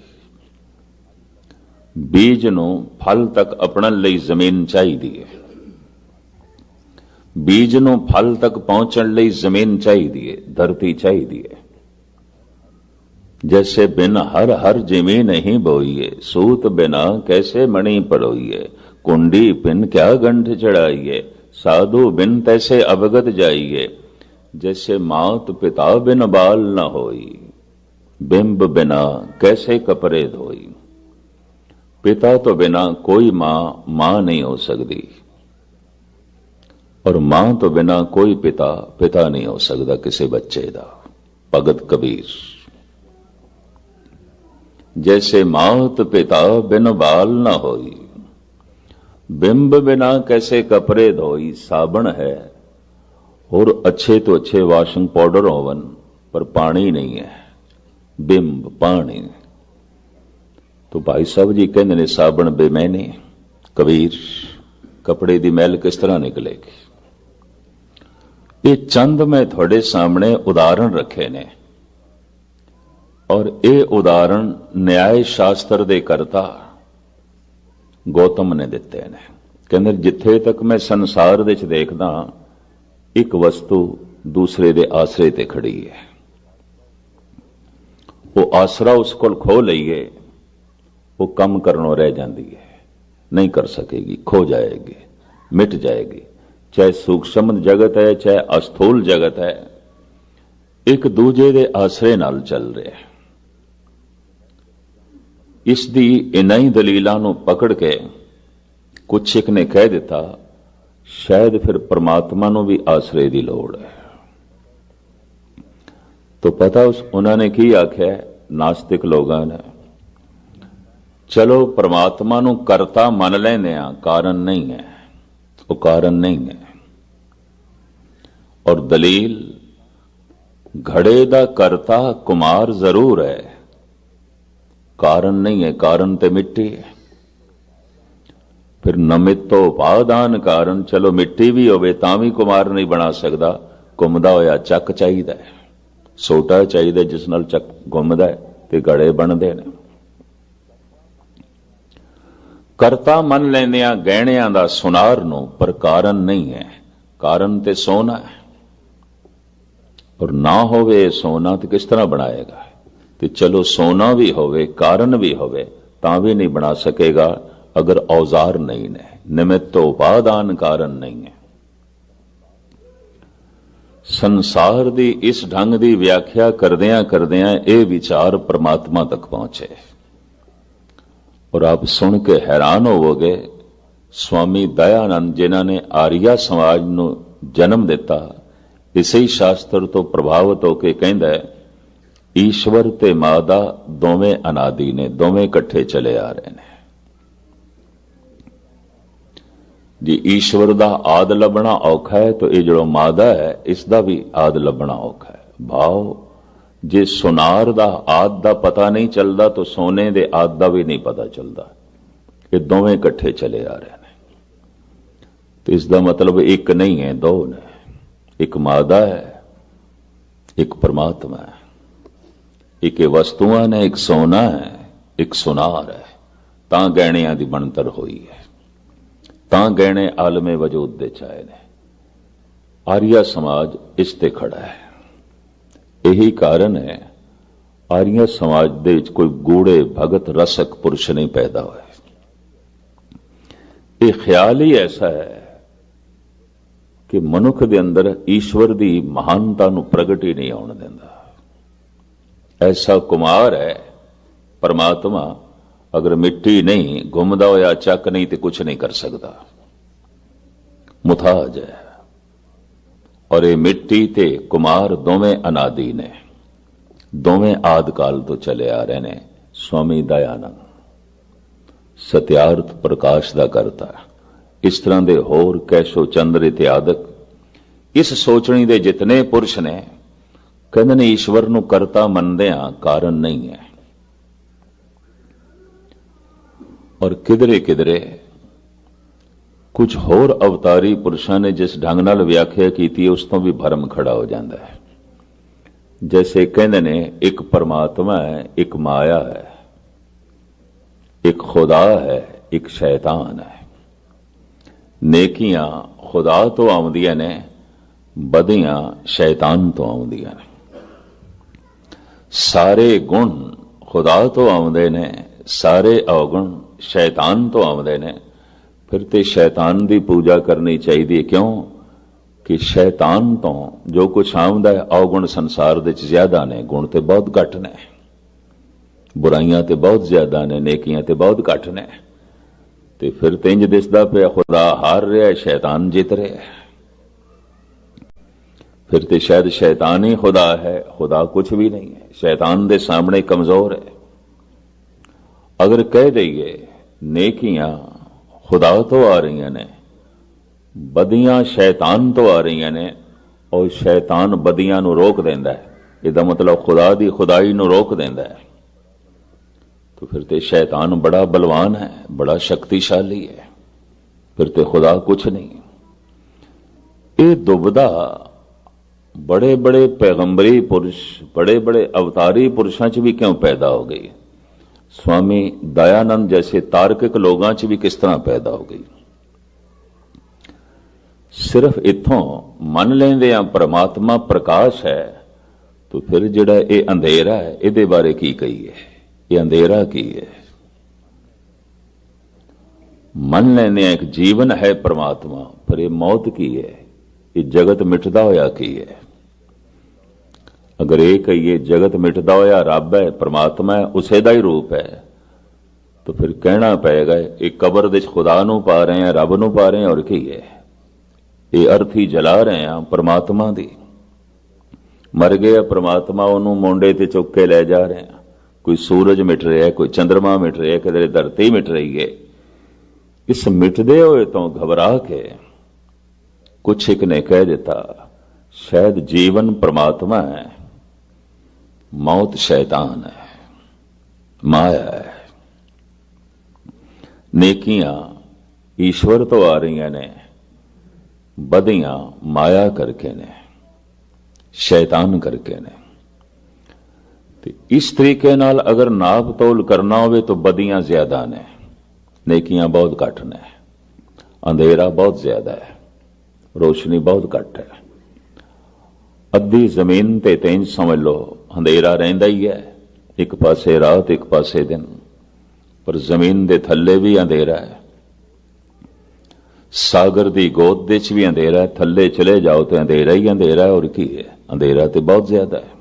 S1: बीज नूं फल तक अपणन लई जमीन चाहिदी है। बीज नूं फल तक पहुंचण लई जमीन चाहिदी है, धरती चाहिदी है। जैसे बिन हर हर जिमी नहीं बोइए, सूत बिना कैसे मणि परोइए, कुंडी बिन क्या गंठ चढ़ाइए, साधु बिन तैसे अवगत जाइए, जैसे मात पिता बिन बाल न होई, बिंब बिना कैसे कपड़े धोई। पिता तो बिना कोई मां नहीं हो सकती, और मां तो बिना कोई पिता नहीं हो सकता किसी बच्चे का। भगत कबीर। जैसे मात पिता बिन बाल न होई, बिंब बिना कैसे कपड़े धोई। साबण है और अच्छे तो अच्छे वाशिंग पाउडर होवन, पर पानी नहीं है, बिंब पानी। तो भाई साहब जी कहते ने साबण बेमैनी। कबीर, कपड़े की मैल किस तरह निकलेगी। ये चंद मैं थोड़े सामने उदाहरण रखे ने, और ये उदाहरण न्याय शास्त्र दे करता गौतम ने दिते ने। कहते जिथे तक मैं संसार विच देखदा, एक वस्तु दूसरे दे आसरे ते खड़ी है, वो आसरा उस कोल खो लईए, वो कम करनों रह जाती है, नहीं कर सकेगी, खो जाएगी, मिट जाएगी। चाहे सूक्ष्म जगत है, चाहे अस्थूल जगत है, एक दूजे दे आसरे नाल चल रहे। इस दी इन्हां ही दलीलां नूं पकड़ के कुछ एक ने कह दिता, शायद फिर परमात्मा नूं भी आसरे की लोड़ है। तो पता उन्होंने की आख्या, नास्तिक लोगों ने, चलो परमात्मा नूं करता मन लैंदे आ, कारण नहीं है, वो कारण नहीं है। और दलील, घड़े दा करता कुमार जरूर है, कारण नहीं है, कारण ते मिट्टी है। फिर नमितो उपादान कारण, चलो मिट्टी भी होवे तां भी कुमार नहीं बना सकता, घुमदा होया चक चाहिदा है, सोटा चाहिदा जिस नाल चक घुमदा है ते घड़े बनदे ने। करता मन लैंदे आ गहणियां दा सुनार नूं, पर कारण नहीं है, कारण ते सोना है। और ना होवे सोना तो किस तरह बनाएगा। तो चलो सोना भी होवे, कारण भी होवे, तां भी नहीं बना सकेगा अगर औजार नहीं ने, निमित्त उपादान कारण नहीं है। संसार दी इस ढंग दी व्याख्या करदियां करदियां ये विचार परमात्मा तक पहुंचे, और आप सुन के हैरान होवोगे। स्वामी दयानंद जिन्हां ने आर्या समाज नूं जन्म दिता, इसे शास्त्र तो प्रभावित होकर कहंदा है, ईश्वर ते मादा दोवें अनादि ने, दोवें इकट्ठे चले आ रहे हैं। जी ईश्वर दा आद लभना औखा है, तो ये जो मादा है इसका भी आद लभना औखा है। भाव, जे सुनार दा आद दा पता नहीं चलता, तो सोने दे आद दा भी नहीं पता चलता। ये दोवें इकट्ठे चले आ रहे हैं। तो इसका मतलब एक नहीं है, दो ने। एक मादा है, एक परमात्मा है। एक वस्तुआं ने, एक सोना है, एक सुनार है। तां गहणियां दी बनतर होई है, तां गहणे आलमे वजूद दे चाहे ने। आर्या समाज इस ते खड़ा है। यही कारण है आर्या समाज दे विच कोई गूढ़े भगत रसक पुरुष नहीं पैदा हुए। ये ख्याल ही ऐसा है कि मनुख दे अंदर ईश्वर दी महानता नूं प्रगट ही नहीं आउण दिंदा। ऐसा कुमार है परमात्मा, अगर मिट्टी नहीं, घुमदा होया चक नहीं, तो कुछ नहीं कर सकता, मुथाज है। और ये मिट्टी ते कुमार दोवें अनादि ने, दोवें आदकाल तो चले आ रहे ने। स्वामी दयानंद सत्यार्थ प्रकाश दा करता, इस तरह दे होर कैशो चंद्र इत्यादक इस सोचनी दे जितने पुरुष ने, कहंदे ने ईश्वर नूं करता मनदे आ, कारण नहीं है। और किधरे किधरे कुछ होर अवतारी पुरुषों ने जिस ढंग नाल व्याख्या की, उस तो भी भरम खड़ा हो जाता है। जैसे कहंदे ने एक परमात्मा है, एक माया है, एक खुदा है, एक शैतान है। नेकियां खुदा तो आउंदियां ने, बदियां शैतान तो आउंदियां ने। ਸਾਰੇ ਗੁਣ ਖੁਦਾ ਤੋਂ ਆਉਂਦੇ ਨੇ, ਸਾਰੇ ਔਗੁਣ ਸ਼ੈਤਾਨ ਤੋਂ ਆਉਂਦੇ ਨੇ। ਫਿਰ ਤੇ ਸ਼ੈਤਾਨ ਦੀ ਪੂਜਾ ਕਰਨੀ ਚਾਹੀਦੀ ਹੈ। ਕਿਉਂ? ਕਿ ਸ਼ੈਤਾਨ ਤੋਂ ਜੋ ਕੁਛ ਆਉਂਦਾ ਹੈ, ਔਗੁਣ ਸੰਸਾਰ ਦੇ ਵਿੱਚ ਜ਼ਿਆਦਾ ਨੇ, ਗੁਣ ਤੇ ਬਹੁਤ ਘੱਟ ਨੇ, ਬੁਰਾਈਆਂ ਤੇ ਬਹੁਤ ਜ਼ਿਆਦਾ ਨੇ, ਨੇਕੀਆਂ ਤੇ ਬਹੁਤ ਘੱਟ ਨੇ। ਤੇ ਫਿਰ ਤੇ ਇੰਜ ਦਿਸਦਾ ਪਿਆ ਖੁਦਾ ਹਾਰ ਰਿਹਾ, ਸ਼ੈਤਾਨ ਜਿੱਤ ਰਿਹਾ। ਫਿਰ ਤੇ ਸ਼ਾਇਦ ਸ਼ੈਤਾਨ ਹੀ ਖੁਦਾ ਹੈ, ਖੁਦਾ ਕੁਛ ਵੀ ਨਹੀਂ ਹੈ, ਸ਼ੈਤਾਨ ਦੇ ਸਾਹਮਣੇ ਕਮਜ਼ੋਰ ਹੈ। ਅਗਰ ਕਹਿ ਦਈਏ ਨੇਕੀਆਂ ਖੁਦਾ ਤੋਂ ਆ ਰਹੀਆਂ ਨੇ, ਬਦੀਆਂ ਸ਼ੈਤਾਨ ਤੋਂ ਆ ਰਹੀਆਂ ਨੇ, ਔਰ ਸ਼ੈਤਾਨ ਬਦੀਆਂ ਨੂੰ ਰੋਕ ਦਿੰਦਾ ਹੈ, ਇਹਦਾ ਮਤਲਬ ਖੁਦਾ ਦੀ ਖੁਦਾਈ ਨੂੰ ਰੋਕ ਦਿੰਦਾ ਹੈ। तो फिर तो शैतान बड़ा बलवान है, बड़ा शक्तिशाली है, फिर तो खुदा कुछ नहीं। ये दुविधा बड़े बड़े पैगंबरी पुरुष, बड़े बड़े अवतारी पुरुषों च भी क्यों पैदा हो गई? स्वामी दयानंद जैसे तार्किक लोगों च भी किस तरह पैदा हो गई? सिर्फ इत्थों मन लेंदे आ परमात्मा प्रकाश है, तो फिर जिहड़ा ये अंधेरा है, इहदे बारे की कहीए? ये अंधेरा की है। मन लेने एक जीवन है परमात्मा, पर ये मौत की है, ये जगत मिटदा होया की है। अगर ये कहिए जगत मिटदा होया रब है, परमात्मा है, उसे दा ही रूप है, तो फिर कहना पएगा ये कबर दे खुदा नूं पा रहे हैं, रब नूं पा रहे हैं, और की है? ये अर्थी जला रहे हैं परमात्मा दी। मर गया परमात्मा, उन्होंने मोंडे ते चुक के ले जा रहे हैं। कोई सूरज मिट रहा है, कोई चंद्रमा मिट रहा है, किधरे धरती मिट रही है। इस मिटदे हुए तो घबरा के कुछ एक ने कह दिता, शायद जीवन परमात्मा है, मौत शैतान है, माया है। नेकियां ईश्वर तो आ रही ने, बदियां माया करके ने, शैतान करके ने। इस तरीके नाल अगर नाप तोल करना हो तो बदियां ज्यादा ने, नेकियां बहुत घट ने, अंधेरा बहुत ज्यादा है, रोशनी बहुत घट है। अद्धी जमीन ते तेज समझ लो अंधेरा रहिंदा ही है, एक पासे रात एक पासे दिन, पर जमीन दे थल्ले भी अंधेरा है। सागर दी गोद दे च भी अंधेरा है, थल्ले चले जाओ तो अंधेरा ही अंधेरा है, और की है? अंधेरा तो बहुत ज्यादा है,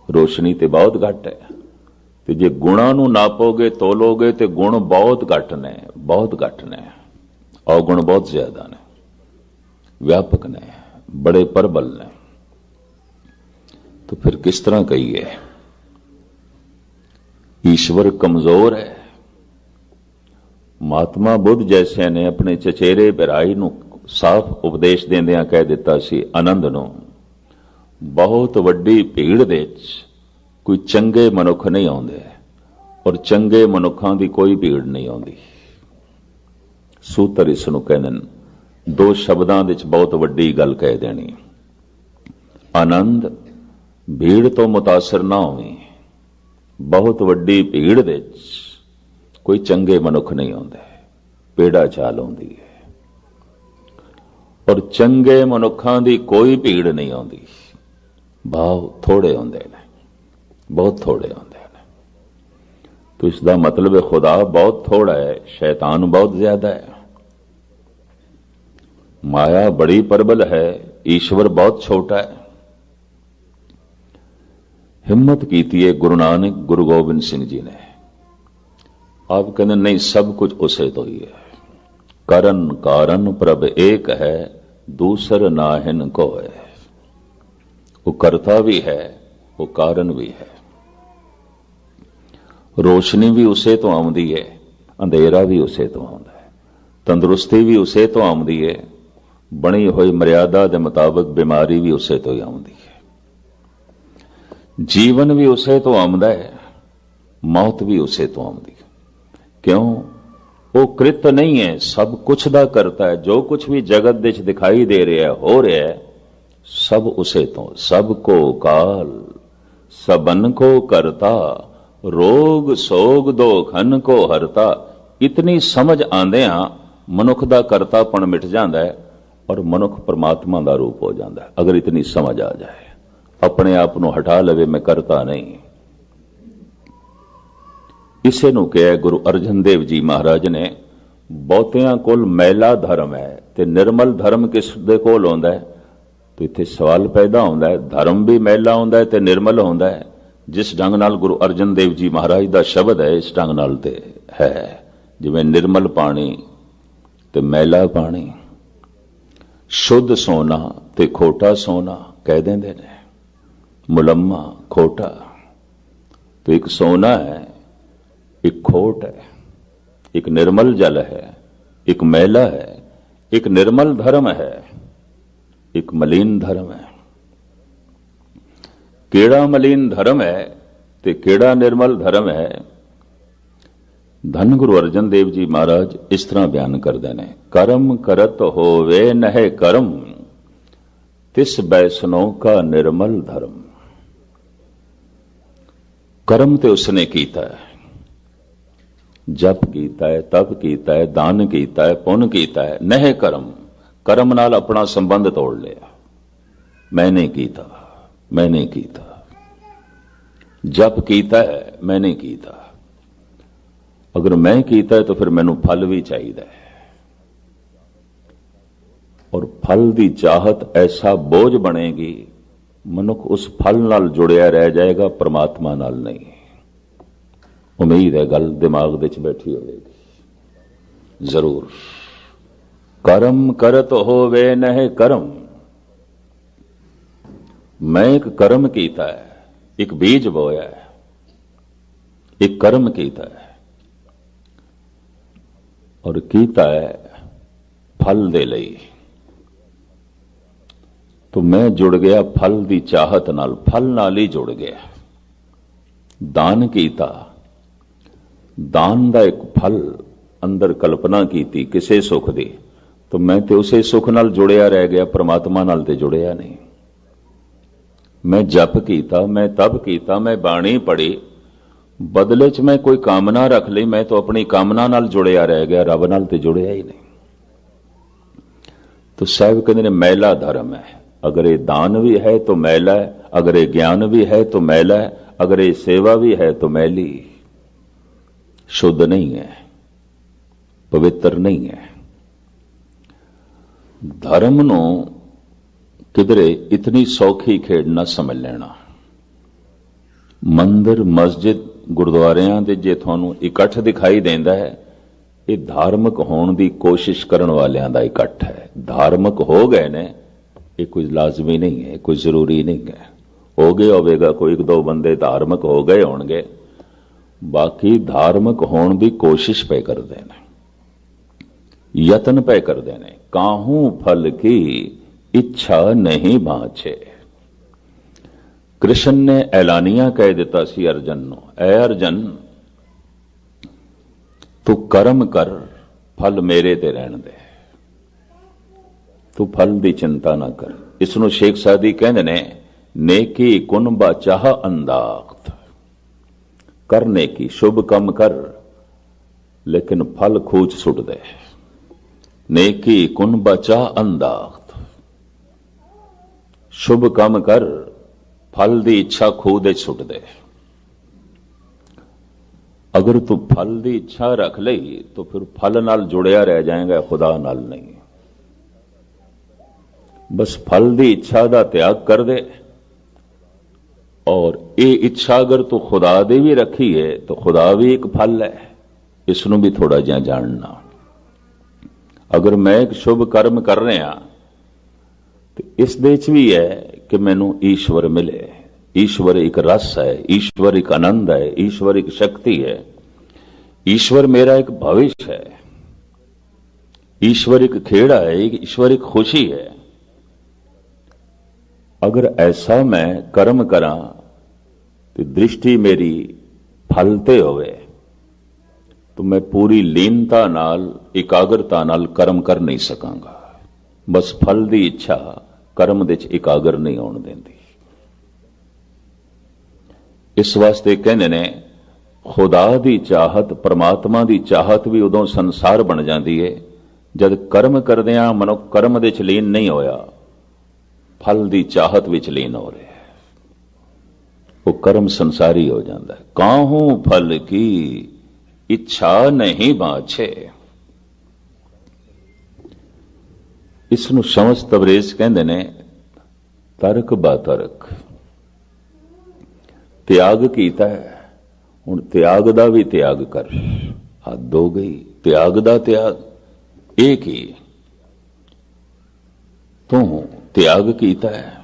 S1: रोशनी तो बहुत घट है। तो जे गुणा नूं नापोगे तोलोगे तो गुण बहुत घट ने, बहुत घट ने, अवगुण बहुत ज्यादा ने, व्यापक ने, बड़े प्रबल ने। तो फिर किस तरह कहिए ईश्वर कमजोर है? महात्मा बुद्ध जैसे ने अपने चचेरे भराई नूं साफ उपदेश देंदियां कह दिता सी आनंद नूं, बहुत वड्डी भीड़ दे कोई चंगे मनुख नहीं आउंदे, और चंगे मनुखां दी कोई भीड़ नहीं आउंदी। सूत्र इस नूं कहंदे ने, दो शब्दां दे च बहुत वड्डी गल कह देनी, आनंद भीड़ तो मुतासर ना होवी, बहुत वड्डी भीड़ दे कोई चंगे मनुख नहीं आउंदे, पेड़ा चाल आउंदी है, और चंगे मनुखां दी कोई भीड़ नहीं आउंदी। भाव थोड़े होंदे ने, बहुत थोड़े होंदे ने। तो इसका मतलब है खुदा बहुत थोड़ा है, शैतान बहुत ज्यादा है, माया बड़ी प्रबल है, ईश्वर बहुत छोटा है। हिम्मत की है गुरु नानक गुरु गोबिंद सिंह जी ने, आप कहते नहीं सब कुछ उसे तो ही है, करन कारण प्रभ एक है, दूसर नाहिन को है। वो करता भी है, वो कारण भी है, रोशनी भी उसे तो आउंदी है, अंधेरा भी उसे तो आउंदा है, तंदुरुस्ती भी उसे तो आउंदी है, बनी हुई मर्यादा के मुताबिक बीमारी भी उसे तो ही आउंदी है, जीवन भी उसे तो आउंदा है, मौत भी उसे तो आउंदी है। क्यों? वो कृत नहीं है, सब कुछ दा करता है, जो कुछ भी जगत दे दिखाई दे रहा है, हो रहा है, सब उसे तो, सबको काल सबन को करता, रोग सोग दो खन को हरता। इतनी समझ आंदे मनुख दा करतापन मिट जाता है, और मनुख परमात्मा का रूप हो जाता है, अगर इतनी समझ आ जाए। अपने आप ਨੂੰ ਹਟਾ ਲਵੇ मैं करता नहीं। ਇਸੇ ਨੂੰ ਕਿਹਾ ਗੁਰੂ ਅਰਜਨ ਦੇਵ ਜੀ ਮਹਾਰਾਜ ਨੇ, ਬਹੁਤਿਆਂ ਕੋਲ ਮੈਲਾ ਧਰਮ ਹੈ ਤੇ ਨਿਰਮਲ ਧਰਮ ਕਿਸ ਦੇ ਕੋਲ ਹੁੰਦਾ ਹੈ? तो इत्थे सवाल पैदा होता है, धर्म भी मैला होता है तो निर्मल होता है। जिस ढंग नाल गुरु अर्जन देव जी महाराज का शब्द है, इस ढंग नाल ते है जिवें निर्मल पानी ते मैला पानी, शुद्ध सोना ते खोटा सोना कह देंदे ने, मुलम्मा खोटा। तो एक सोना है, एक खोट है, एक निर्मल जल है, एक मैला है, एक निर्मल धर्म है, एक मलीन धर्म है। केड़ा मलीन धर्म है ते केड़ा निर्मल धर्म है? धन गुरु अर्जन देव जी महाराज इस तरह बयान करते हैं, कर्म करत होवे नहे कर्म, तिस बैसनो का निर्मल धर्म। कर्म ते उसने कीता है, जप कीता है, तप कीता है, दान कीता है, पुण्य कीता है। नहे कर्म, कर्म नाल अपना संबंध तोड़ लिया, मैं नहीं कीता, मैं नहीं कीता। जप कीता है, मैं नहीं कीता। अगर मैं कीता है तो फिर मैनू फल भी चाहिए, और फल की चाहत ऐसा बोझ बनेगी, मनुख उस फल नाल जुड़िया रह जाएगा, परमात्मा नाल नहीं। उम्मीद है गल दिमाग दे च बैठी होगी जरूर। कर्म करत होवे नहे कर्म, मैं एक कर्म कीता है, एक बीज बोया है, एक कर्म कीता है, और कीता है फल दे लई। तो मैं जुड़ गया फल दी चाहत नाल, फल नाल ही जुड़ गया। दान कीता, दान दा एक फल अंदर कल्पना कीती किसे सुख दी, तो मैं तो उसे सुख नाल जुड़िया रह गया, परमात्मा नाल ते जुड़िया नहीं। मैं जप कीता, मैं तप कीता, मैं बाणी पढ़ी, बदले च मैं कोई कामना रख ली, मैं तो अपनी कामना नाल जुड़िया रह गया, रब नाल ते जुड़िया ही नहीं। तो साहब कहते ने मैला धर्म है। अगर ये दान भी है तो मैला है, अगर ये ज्ञान भी है तो मैला है, अगर ये सेवा भी है तो मैली, शुद्ध नहीं है, पवित्र नहीं है। धर्म नू किधरे इतनी सौखी खेड ना समझ लेना। मंदिर मस्जिद गुरुद्वारियां दे जे थानू इकट्ठ दिखाई देंदा है, ये धार्मिक होने की कोशिश करने वालियां दा इकट्ठ है। धार्मिक हो गए ने, ये कोई लाजमी नहीं है, कोई जरूरी नहीं है। हो गए होवेगा कोई एक दो बंदे धार्मिक हो गए होंगे, बाकी धार्मिक होने की कोशिश पे करते हैं, यत्न पे करते हैं। काहू फल की इच्छा नहीं बाँचे। कृष्ण ने ऐलानिया कह दिता सी अर्जन नू, ऐ अर्जन तू कर्म कर, फल मेरे ते रहन दे, तू फल की चिंता ना कर। इसनू शेख सादी कहते ने, नेकी कुन चाह अंदाख्त, करने की शुभ कम कर लेकिन फल खूच सुट दे। नेकी कुन चाह अंदाख्त, शुभ कम कर, फल की इच्छा खूह दे सुट दे। अगर तू फल की इच्छा रख ली तो फिर फल नाल जुड़िया रह जाएगा, खुदा नाल नहीं। बस फल की इच्छा का त्याग कर दे, और ये इच्छा अगर तू खुदा दी भी रखी है तो खुदा भी एक फल है, इसनू भी थोड़ा जिहा जानना। अगर मैं एक शुभ कर्म कर रहा तो इस दे च भी है कि मैनू ईश्वर मिले। ईश्वर एक रस है, ईश्वर एक आनंद है, ईश्वर एक शक्ति है, ईश्वर मेरा एक भविष्य है, ईश्वर एक खेड़ा है, ईश्वर एक खुशी है। अगर ऐसा मैं कर्म करा तो दृष्टि मेरी फलते होवे, तो मैं पूरी लीनता नाल एकाग्रता नाल कर्म कर नहीं सकांगा। बस फल की इच्छा कर्म दे च एकाग्र नहीं होने देंदी। इस वास्ते कहने ने, खुदा की चाहत, परमात्मा की चाहत भी उदों संसार बन जाती है जद कर्म करदियां मनुख कर्म दे च लीन नहीं होया, फल की चाहत विच लीन हो रहा है। वो कर्म संसारी हो जाता है। काहू फल की इच्छा नहीं बाछे। इसनूं शमस तबरेज कहंदे ने तरक बातरक। त्याग कीता है, हुण त्याग दा भी त्याग कर। हद हो गई, त्याग दा त्याग एक ही। तू त्याग कीता है,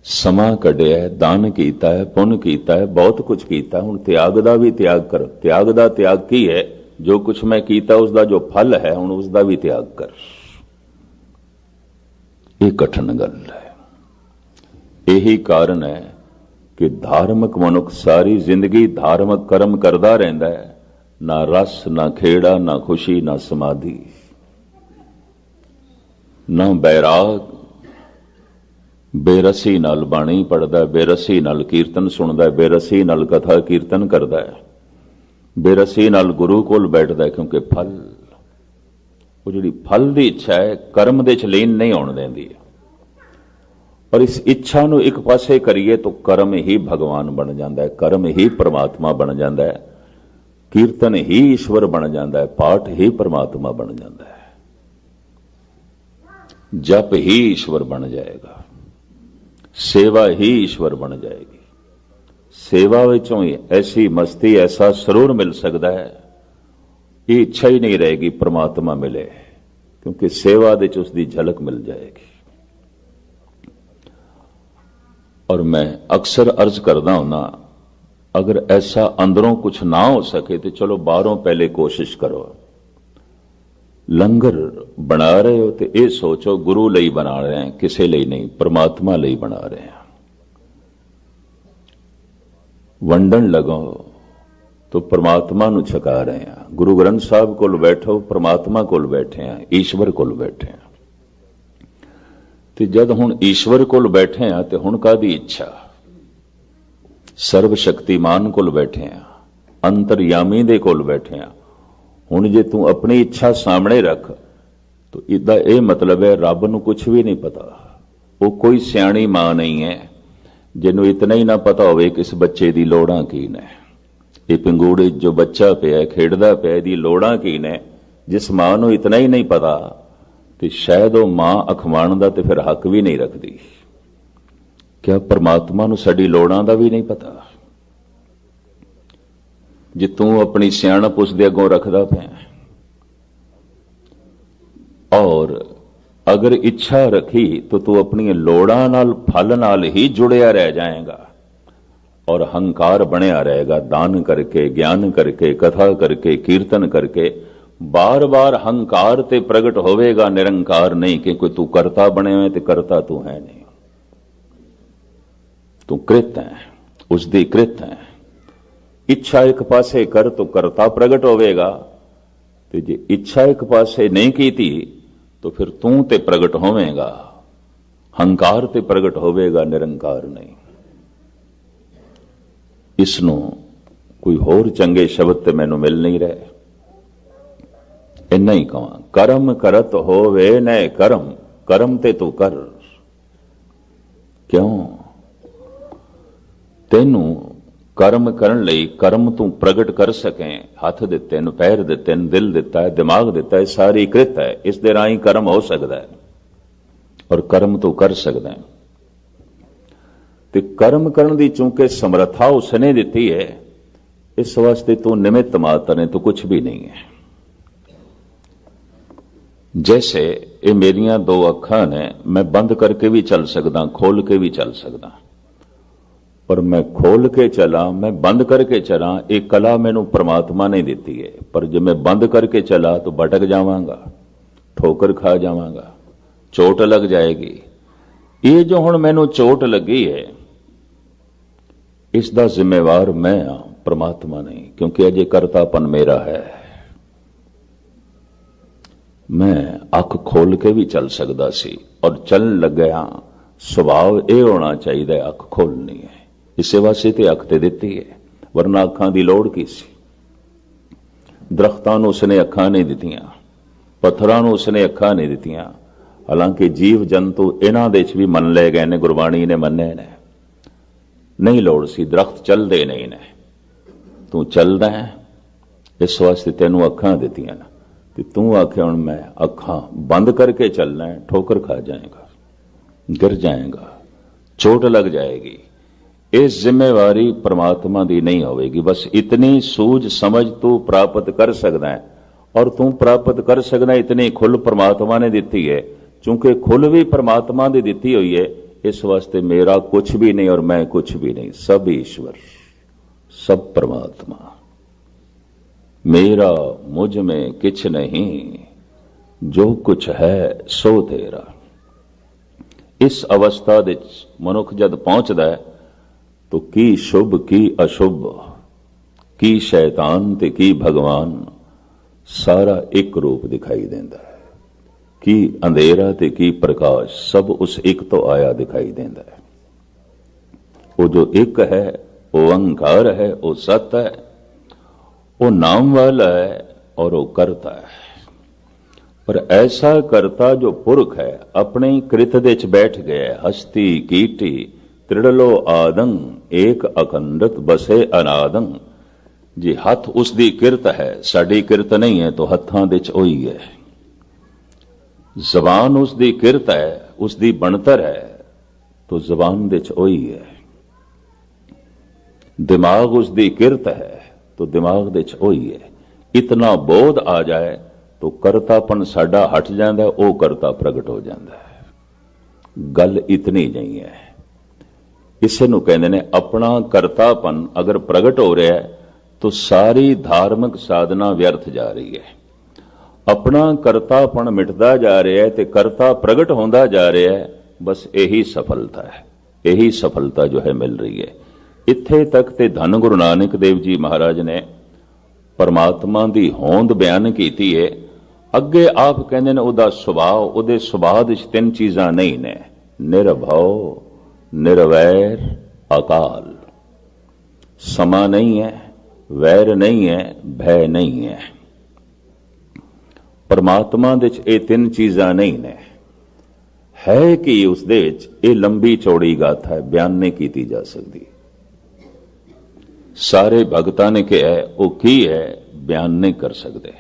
S1: समा कढ़िया है, दान कीता है, पुण्य कीता है, बहुत कुछ कीता। हुण त्याग दा भी त्याग कर। त्याग दा त्याग की है? जो कुछ मैं कीता उसका जो फल है हुण उसका भी त्याग कर। ये कठिन गल है। यही कारण है कि धार्मिक मनुख सारी जिंदगी धार्मिक कर्म करता रहता है, ना रस, ना खेड़ा, ना खुशी, ना समाधि, ना बैराग। बेरसी नाल बाणी पढ़दा, बेरसी नाल कीर्तन सुनदा, बेरसी नाल कथा कीर्तन करदा है, बेरसी नाल गुरु कोल बैठदा है। क्योंकि फल, वो जिहड़ी फल की इच्छा है कर्म दे च लीन नहीं होण देंदी है। और इस इच्छा नूं एक पासे करिए तो कर्म ही भगवान बन जाता है, कर्म ही परमात्मा बन जाता है, कीर्तन ही ईश्वर बन जाता है, पाठ ही परमात्मा बन जाता है, जप ही ईश्वर बन जाएगा, सेवा ही ईश्वर बन जाएगी। सेवा विचों ही ऐसी मस्ती, ऐसा सरूर मिल सकता है, ये इच्छा ही नहीं रहेगी परमात्मा मिले, क्योंकि सेवा दे च उसकी झलक मिल जाएगी। और मैं अक्सर अर्ज करदा हुंदा, अगर ऐसा अंदरों कुछ ना हो सके तो चलो बाहरों पहले कोशिश करो। लंगर बना रहे हो तो यह सोचो गुरु ਲਈ बना रहे हैं, किसी ਲਈ नहीं, परमात्मा ਲਈ बना रहे हैं। वंडन लगो तो परमात्मा नूं छका रहे हैं। गुरु ग्रंथ साहब कोल बैठो, परमात्मा कोल बैठे हैं, ईश्वर कोल बैठे हैं। तो जद हुण ईश्वर कोल बैठे हैं तो हुण कादी इच्छा? सर्व शक्तिमान कोल बैठे हैं, अंतरयामी दे कोल बैठे हैं। हुण जे तू अपनी इच्छा सामने रख तो इदा यह मतलब है रब नूं कुछ भी नहीं पता। वो कोई सियाणी मां नहीं है जिन्हों इतना ही ना पता होवे कि इस बच्चे दी लोड़ां की ने। ये पंगूड़े जो बच्चा पिया खेडदा पिया इहदी लोड़ां की ने, जिस मां नूं इतना ही नहीं पता तो शायद वो मां अखवाण दा ते फिर हक भी नहीं रखती। क्या परमात्मा नूं साडी लोड़ां दा भी नहीं पता? जे तू अपनी सियाणप उसदे अगों रखदा पिया और अगर इच्छा रखी तो तू अपनी लोड़ां नाल फल नाल ही जुड़िया रह जाएगा और हंकार बनिया रहेगा। दान करके, ज्ञान करके, कथा करके, कीर्तन करके बार बार हंकार ते प्रगट होवेगा, निरंकार नहीं। क्योंकि तू करता बने हुए तो करता तू है नहीं, तू कृत है, उसदी कृत है। इच्छा एक पासे कर तो करता प्रगट होवेगा, तो जे इच्छा एक पासे नहीं कीती तो फिर तू ते प्रगट होवेगा, हंकार ते प्रगट होवेगा, निरंकार नहीं। इसनों कोई होर चंगे शब्द ते मैनू मिल नहीं रहे। इन्ना ही कहां, कर्म करत होवे न कर्म, कर्म ते तू कर। क्यों? तेनू कर्म करन लई, कर्म तू प्रगट कर सके, हथ दिते न, पैर दिते न, दिल दिता है, दिमाग दिता है, सारी कृत है। इस दे राही कर्म हो सकता है और कर्म तू कर सकता है। ते कर्म करन दी चूंकि समर्था उसने दिती है, इस वास्ते तू निमित्त मात्र है, तो कुछ भी नहीं है। जैसे ये मेरियां दो अखां ने, मैं बंद करके भी चल सकदा, खोल के भी चल सकदा। पर मैं खोल के चला, मैं बंद करके चला, एक कला मैनू परमात्मा ने दी है। पर जब मैं बंद करके चला तो भटक जावांगा, ठोकर खा जावांगा, चोट लग जाएगी। ये जो हुण मैनू चोट लगी है इसका जिम्मेवार मैं हाँ, परमात्मा नहीं। क्योंकि अजे करतापन मेरा है। मैं अख खोल के भी चल सकता सी और चलन लग्या। सुभाव यह होना चाहिए अख खोलनी है, इस वास्ते तो अख ते दिती है, वरना अखां की लोड़ की सी। दरख्तां नूं उसने अखां नहीं दित्तियां, पत्थरां नूं उसने अखां नहीं दित्तियां। हालांकि जीव जंतु इन्हां दे च भी मन ले गए ने, गुरबाणी ने मन्ने ने। नहीं लोड़ सी, दरख्त चलते नहीं ने, तू चलदा है, इस वास्ते तेनों अखां दित्तियां ने, ते तू आखे हुण मैं अखां बंद करके चलना है, ठोकर खा जाएगा, गिर जाएगा, चोट लग जाएगी। इस जिम्मेवारी परमात्मा दी नहीं होगी। बस इतनी सूझ समझ तू प्राप्त कर सकदा है, और तू प्राप्त कर सकदा है इतनी खुल परमात्मा ने दिती है। चूंकि खुल भी परमात्मा दी दिती हुई है, इस वास्ते मेरा कुछ भी नहीं और मैं कुछ भी नहीं, सब ईश्वर, सब परमात्मा। मेरा मुझ में किछ नहीं, जो कुछ है सो तेरा। इस अवस्था दे मनुख जद पहुंचदा है तो की शुभ की अशुभ, की शैतान ते की भगवान, सारा एक रूप दिखाई देता है। की अंधेरा ते की प्रकाश, सब उस एक तो आया दिखाई देता है। वो जो एक है, वो ओंकार है, वो सत है, वो नाम वाला है और वो करता है। पर ऐसा करता जो पुरख है, अपने कृत दे च बैठ गया, हस्ती कीटी त्रिड़लो आदंग, एक अखंडत बसे अनादंग। जी हथ उसकी किरत है, साड़ी किरत नहीं है, तो हत्थां दे च ओही है। जबान उसकी किरत है, उसकी बनतर है, तो जबान दे च ओही है। दिमाग उसकी किरत है, तो दिमाग दे च ओही है। इतना बोध आ जाए तो करतापन साडा हट जाता है, वो करता प्रगट हो जाता है। गल इतनी नहीं है। इसे नूं कहंदे ने अपना करतापन अगर प्रगट हो रहा है तो सारी धार्मिक साधना व्यर्थ जा रही है। अपना करतापन मिटदा जा रहा है तो करता प्रगट होंदा जा रहा है, बस यही सफलता है, यही सफलता जो है मिल रही है। इत्थे तक ते धन गुरु नानक देव जी महाराज ने परमात्मा की होंद बयान की है। अगे आप कहते ने उहदा सुभाव, उहदे सुभाव विच तीन चीज़ां नहीं ने, निरभव, निरवैर, अकाल। समा नहीं है, वैर नहीं है, भय नहीं है। परमात्मा दे च ये तीन चीज़ां नहीं ने। है कि उस दे विच ये लंबी चौड़ी गाथा है, बयान नहीं की जा सकती। सारे भगतां ने कहा है वो की है, बयान नहीं कर सकते।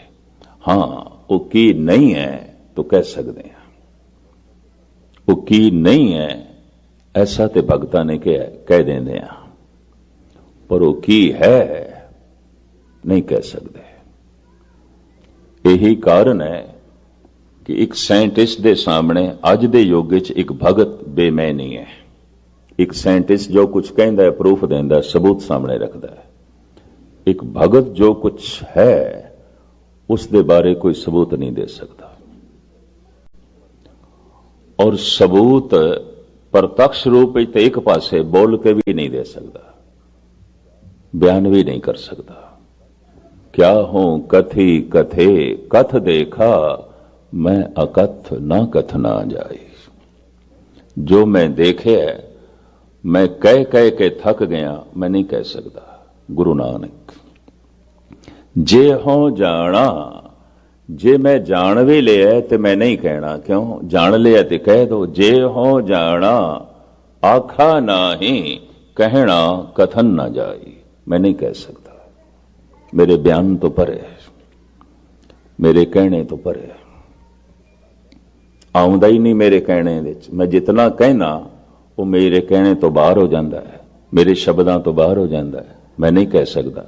S1: हाँ, वो की नहीं है तो कह सकते हैं। वो की नहीं है ऐसा तो भगतां ने कह देंगे हैं, पर वो की है नहीं कह सकते। यही कारण है कि एक साइंटिस्ट के सामने अज के युग च एक भगत बेमै नहीं है। एक साइंटिस्ट जो कुछ कहता है, प्रूफ देता, सबूत सामने रखता है। एक भगत जो कुछ है उसके बारे कोई सबूत नहीं दे सकता, और सबूत प्रत्यक्ष रूप तो एक पासे बोल के भी नहीं दे सकता, बयान भी नहीं कर सकता। क्या हूं कथी कथे, कथ देखा मैं अकथ ना कथ ना जाए। जो मैं देखे है मैं कह कह के थक गया, मैं नहीं कह सकता। गुरु नानक जे हो जाना, जे मैं जान भी लिया तो मैं नहीं कहना। क्यों? जान लिया तो कह दो। जे हो जाना आखा ना ही, कहना कथन ना जाए। मैं नहीं कह सकता। मेरे बयान तो परे, मेरे कहने तो परे, आउंदा ही नहीं मेरे कहने विच। मैं जितना कहना वो मेरे कहने तो बाहर हो जाता है, मेरे शब्दां तो बाहर हो जाता है। मैं नहीं कह सकता।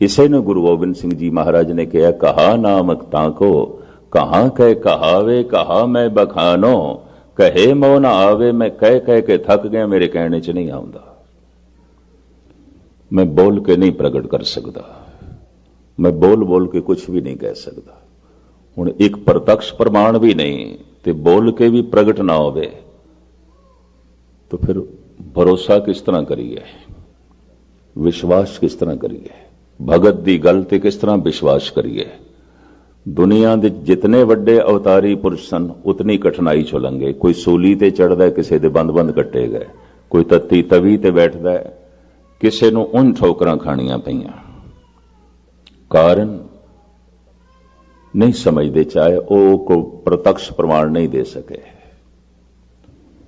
S1: इसे ने गुरु गोबिंद सिंह जी महाराज ने कहा, कहा नामक ताको कहां कह कहावे, कहा मैं बखानो, कहे मो ना आवे। मैं कह कह के थक गया, मेरे कहने च नहीं आउंदा। मैं बोल के नहीं प्रगट कर सकता, मैं बोल बोल के कुछ भी नहीं कह सकता। हुण एक प्रत्यक्ष प्रमाण भी नहीं ते बोल के भी प्रगट ना होवे तो फिर भरोसा किस तरह करिए, विश्वास किस तरह करिए, भगत दी गल ते किस तरह विश्वास करिए। दुनिया दे जितने वड्डे अवतारी पुरुष सन उतनी कठिनाई चो लंघे। कोई सूली ते चढ़दा, किसी दे बंद बंद कट्टे गए, कोई तत्ती तवी ते बैठदा है, किसी नूं उन ठोकरां खाणियां पईयां। कारण नहीं समझते, चाहे वो को प्रत्यक्ष प्रमाण नहीं दे सके,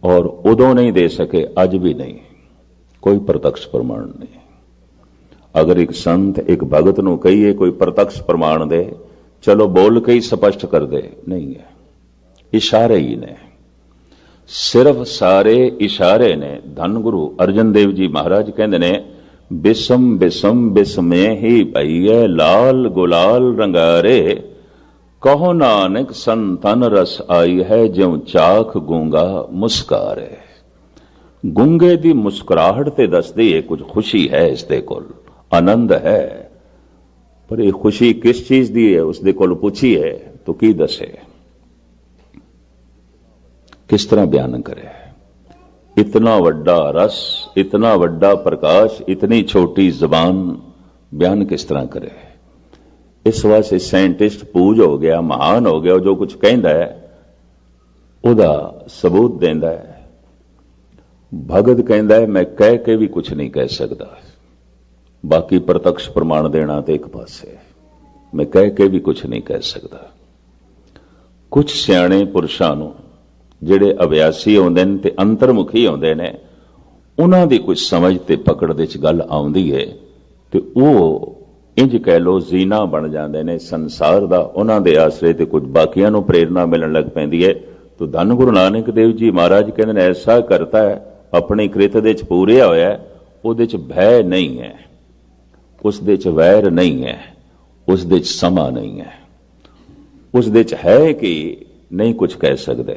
S1: और उदों नहीं दे सके, अज भी नहीं। कोई प्रत्यक्ष प्रमाण नहीं। अगर एक संत एक भगत नूं कहिए कोई प्रत्यक्ष प्रमाण दे, चलो बोल के ही स्पष्ट कर दे, नहीं है, इशारे ही ने, सिर्फ सारे इशारे ने। धन गुरु अर्जन देव जी महाराज कहते ने, बिसम बिसम बिसमे ही भईए लाल गुलाल रंगारे, कहो नानक संतन रस आई है ज्यों चाख गूंगा मुस्कारे। गूंगे दी मुस्कुराहट ते दसदी है कुछ खुशी है, इसदे कोल आनंद है, पर यह खुशी किस चीज दी है उसदे कोल पूछिए तो की दसे, किस तरह बयान करे। इतना वड्डा रस, इतना वड्डा प्रकाश, इतनी छोटी जबान बयान किस तरह करे। इस वास्ते साइंटिस्ट पूज हो गया, महान हो गया, जो कुछ कहता है उदा सबूत देता है। भगत कहता है मैं कह के भी कुछ नहीं कह सकता, बाकी प्रत्यक्ष प्रमाण देना तो एक पासे, मैं कह के भी कुछ नहीं कह सकता। कुछ सियाणे पुरुषां नूं ਜਿਹੜੇ ਅਭਿਆਸੀ ਆਉਂਦੇ ਨੇ ਤੇ ਅੰਤਰਮੁਖੀ ਆਉਂਦੇ ਨੇ, ਉਹਨਾਂ ਦੀ ਕੁਝ ਸਮਝ ਤੇ ਪਕੜ ਦੇ ਚ ਗੱਲ ਆਉਂਦੀ ਹੈ ਤੇ ਉਹ ਇੰਜ ਕਹਿ ਲੋ ਜ਼ੀਨਾ ਬਣ ਜਾਂਦੇ ਨੇ ਸੰਸਾਰ ਦਾ। ਉਹਨਾਂ ਦੇ ਆਸਰੇ ਤੇ ਕੁਝ ਬਾਕੀਆਂ ਨੂੰ ਪ੍ਰੇਰਨਾ ਮਿਲਣ ਲੱਗ ਪੈਂਦੀ ਹੈ। तो धन गुरु नानक देव जी महाराज कहते हैं ऐसा करता है अपनी कृत दे च पूरिया होया, उहदे च भय नहीं है, उस दे च वैर नहीं है, उस दे च समा नहीं है, उस दे च है कि नहीं कुछ कह सकते,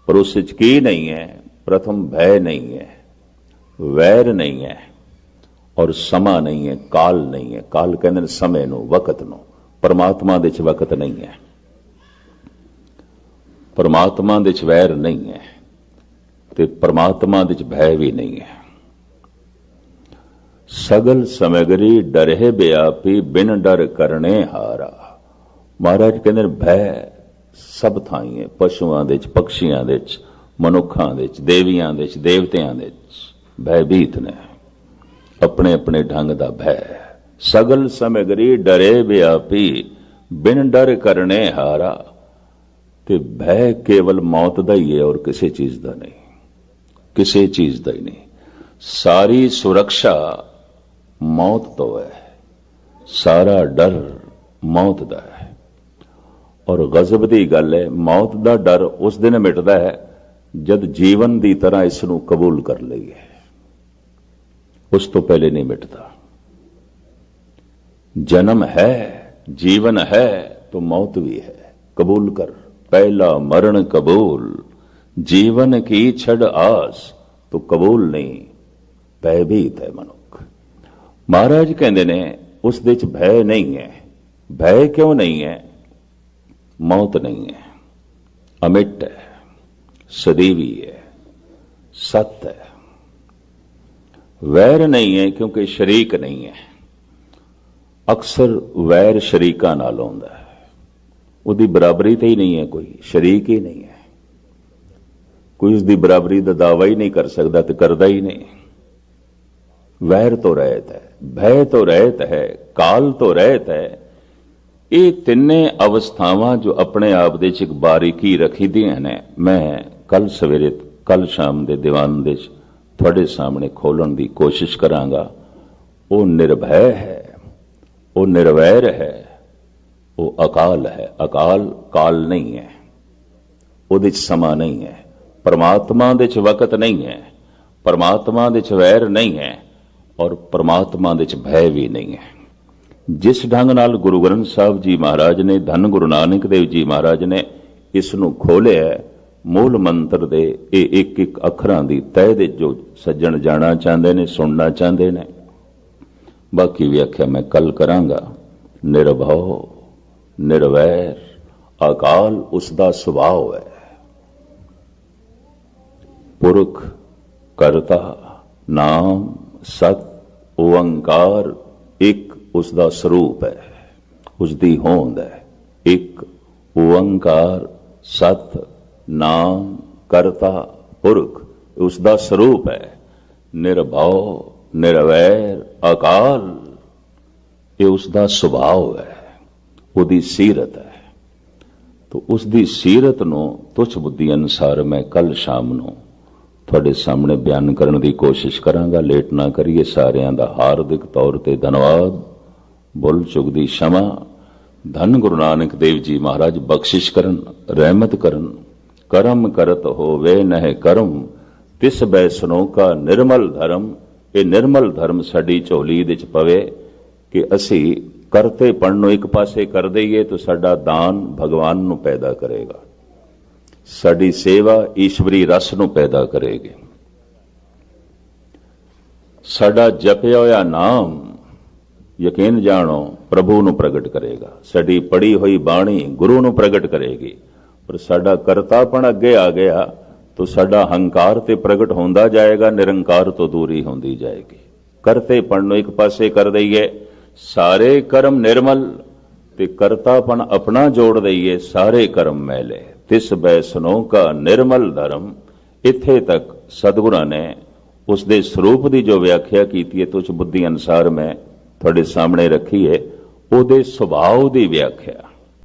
S1: पर उस की नहीं है। प्रथम भय नहीं है, वैर नहीं है और समा नहीं है, काल नहीं है। काल कहते समय नो, वकत नो। परमात्मा दे च वकत नहीं है, परमात्मा दे च वैर नहीं है ते परमात्मा दे च भय भी नहीं है। सगल समगरी डरे व्यापी बिन डर करने हारा। महाराज कहते भय सब थाई है, पशुआं दे च, पक्षियां दे च, मनुखां दे च, देवियां दे च, देवतियां दे च भयभीत ने, अपने अपने ढंग दा भय। सगल समगरी डरे व्यापी बिन डर करने हारा। ते भय केवल मौत दा ही है और किसी चीज दा नहीं, किसी चीज दा ही नहीं। सारी सुरक्षा मौत तो है, सारा डर मौत दा है। और गजब दी गल है, मौत दा डर उस दिन मिटदा है जद जीवन दी तरह इसनूं कबूल कर लईए, उस तो पहले नहीं मिटता। जन्म है, जीवन है तो मौत भी है, कबूल कर। पहला मरण कबूल, जीवन की छड़ आस तो कबूल नहीं, भयभीत है मनुख। महाराज कहते ने उस दे च भय नहीं है। भय क्यों नहीं है? मौत नहीं है, अमिट है, सदैवी है, सत्य है। वैर नहीं है क्योंकि शरीक नहीं है। अक्सर वैर शरीका नाल होंदा है, उसकी बराबरी तो ही नहीं है, कोई शरीक ही नहीं है, कोई उसकी बराबरी का दावा ही नहीं कर सकता तो करता ही नहीं। वैर तो रहत है, भय तो रहत है, काल तो रहत है। ये तिन्ने अवस्थावां जो अपने आप दे च एक बारीकी रखी दियां ने, मैं कल सवेरे कल शाम दे दीवान दे थोड़े सामने खोलन की कोशिश करांगा। वो निर्भय है, वो निर्वैर है, वो अकाल है। अकाल काल नहीं है, उहदे च समा नहीं है। परमात्मा दे च वकत नहीं है, परमात्मा दे च वैर नहीं है और परमात्मा दे च भय भी नहीं है। जिस ढंग नाल गुरु ग्रंथ साहब जी महाराज ने, धन गुरु नानक देव जी महाराज ने इसनूं खोलिया, मूल मंत्र दे एक एक अखरां दी तह दे जो सज्जण जाना चाहते ने, सुनना चाहते ने, बाकी व्याख्या मैं कल करांगा। निर्भव, निर्वैर, अकाल उसका सुभाव है। पुरख, कर्ता, नाम, सत, ओंकार एक उसका स्वरूप है, उसकी होंद है। एक ओंकार, सत, नाम, कर्ता, पुरख उसका स्वरूप है। निर्भव, निर्वैर, अकाल ये उसका सुभाव है, उसकी सीरत है। तो उसकी सीरत नूं तुच्छ बुद्धि अनुसार मैं कल शाम नूं ਤੁਹਾਡੇ ਸਾਹਮਣੇ ਬਿਆਨ ਕਰਨ ਦੀ ਕੋਸ਼ਿਸ਼ ਕਰਾਂਗਾ। ਲੇਟ ਨਾ ਕਰੀਏ। ਸਾਰਿਆਂ ਦਾ ਹਾਰਦਿਕ ਤੌਰ ਤੇ ਧੰਨਵਾਦ। ਬੁੱਲ ਚੁਗਦੀ ਸ਼ਮਾ। ਧੰਨ ਗੁਰੂ ਨਾਨਕ ਦੇਵ ਜੀ ਮਹਾਰਾਜ ਬਖਸ਼ਿਸ਼ ਕਰਨ, ਰਹਿਮਤ ਕਰਨ। ਕਰਮ ਕਰਤ ਹੋਵੇ ਨਹਿ ਕਰਮ, ਤਿਸ ਬੈਸਨੋ ਕਾ ਨਿਰਮਲ ਧਰਮ। ਇਹ ਨਿਰਮਲ ਧਰਮ ਸਾਡੀ ਝੋਲੀ ਦੇ ਚ ਪਵੇ ਕਿ ਅਸੀਂ ਕਰਤੇਪਣ ਨੂੰ ਇੱਕ ਪਾਸੇ ਕਰ ਦਈਏ ਤਾਂ ਸਾਡਾ ਦਾਨ ਭਗਵਾਨ ਨੂੰ ਪੈਦਾ ਕਰੇਗਾ, ਸਾਡੀ ਸੇਵਾ ਈਸ਼ਵਰੀ ਰਸ ਨੂੰ ਪੈਦਾ ਕਰੇਗੀ, ਸਾਡਾ ਜਪਿਆ ਹੋਇਆ ਨਾਮ ਯਕੀਨ ਜਾਣੋ ਪ੍ਰਭੂ ਨੂੰ ਪ੍ਰਗਟ ਕਰੇਗਾ, ਸਾਡੀ ਪੜੀ ਹੋਈ ਬਾਣੀ ਗੁਰੂ ਨੂੰ ਪ੍ਰਗਟ ਕਰੇਗੀ। ਪਰ ਸਾਡਾ ਕਰਤਾਪਣ ਅੱਗੇ ਆ ਗਿਆ ਤਾਂ ਸਾਡਾ ਹੰਕਾਰ ਤੇ ਪ੍ਰਗਟ ਹੁੰਦਾ ਜਾਏਗਾ, ਨਿਰੰਕਾਰ ਤੋਂ ਦੂਰੀ ਹੁੰਦੀ ਜਾਏਗੀ। ਕਰਤੇਪਣ ਨੂੰ ਇੱਕ ਪਾਸੇ ਕਰ ਦਈਏ, ਸਾਰੇ ਕਰਮ ਨਿਰਮਲ, ਤੇ ਕਰਤਾਪਣ ਆਪਣਾ ਜੋੜ ਦਈਏ, ਸਾਰੇ ਕਰਮ ਮੈਲੇ। ਤਿਸ ਬੈਸਨੋ ਕਾ ਨਿਰਮਲ ਧਰਮ। ਇੱਥੇ ਤੱਕ ਸਤਿਗੁਰਾਂ ਨੇ ਉਸ ਦੇ ਸਰੂਪ ਦੀ ਜੋ ਵਿਆਖਿਆ ਕੀਤੀ ਹੈ ਤੁਛ ਬੁੱਧੀ ਅਨੁਸਾਰ ਮੈਂ ਤੁਹਾਡੇ ਸਾਹਮਣੇ ਰੱਖੀ ਹੈ, ਉਹਦੇ ਸੁਭਾਅ ਦੀ ਵਿਆਖਿਆ।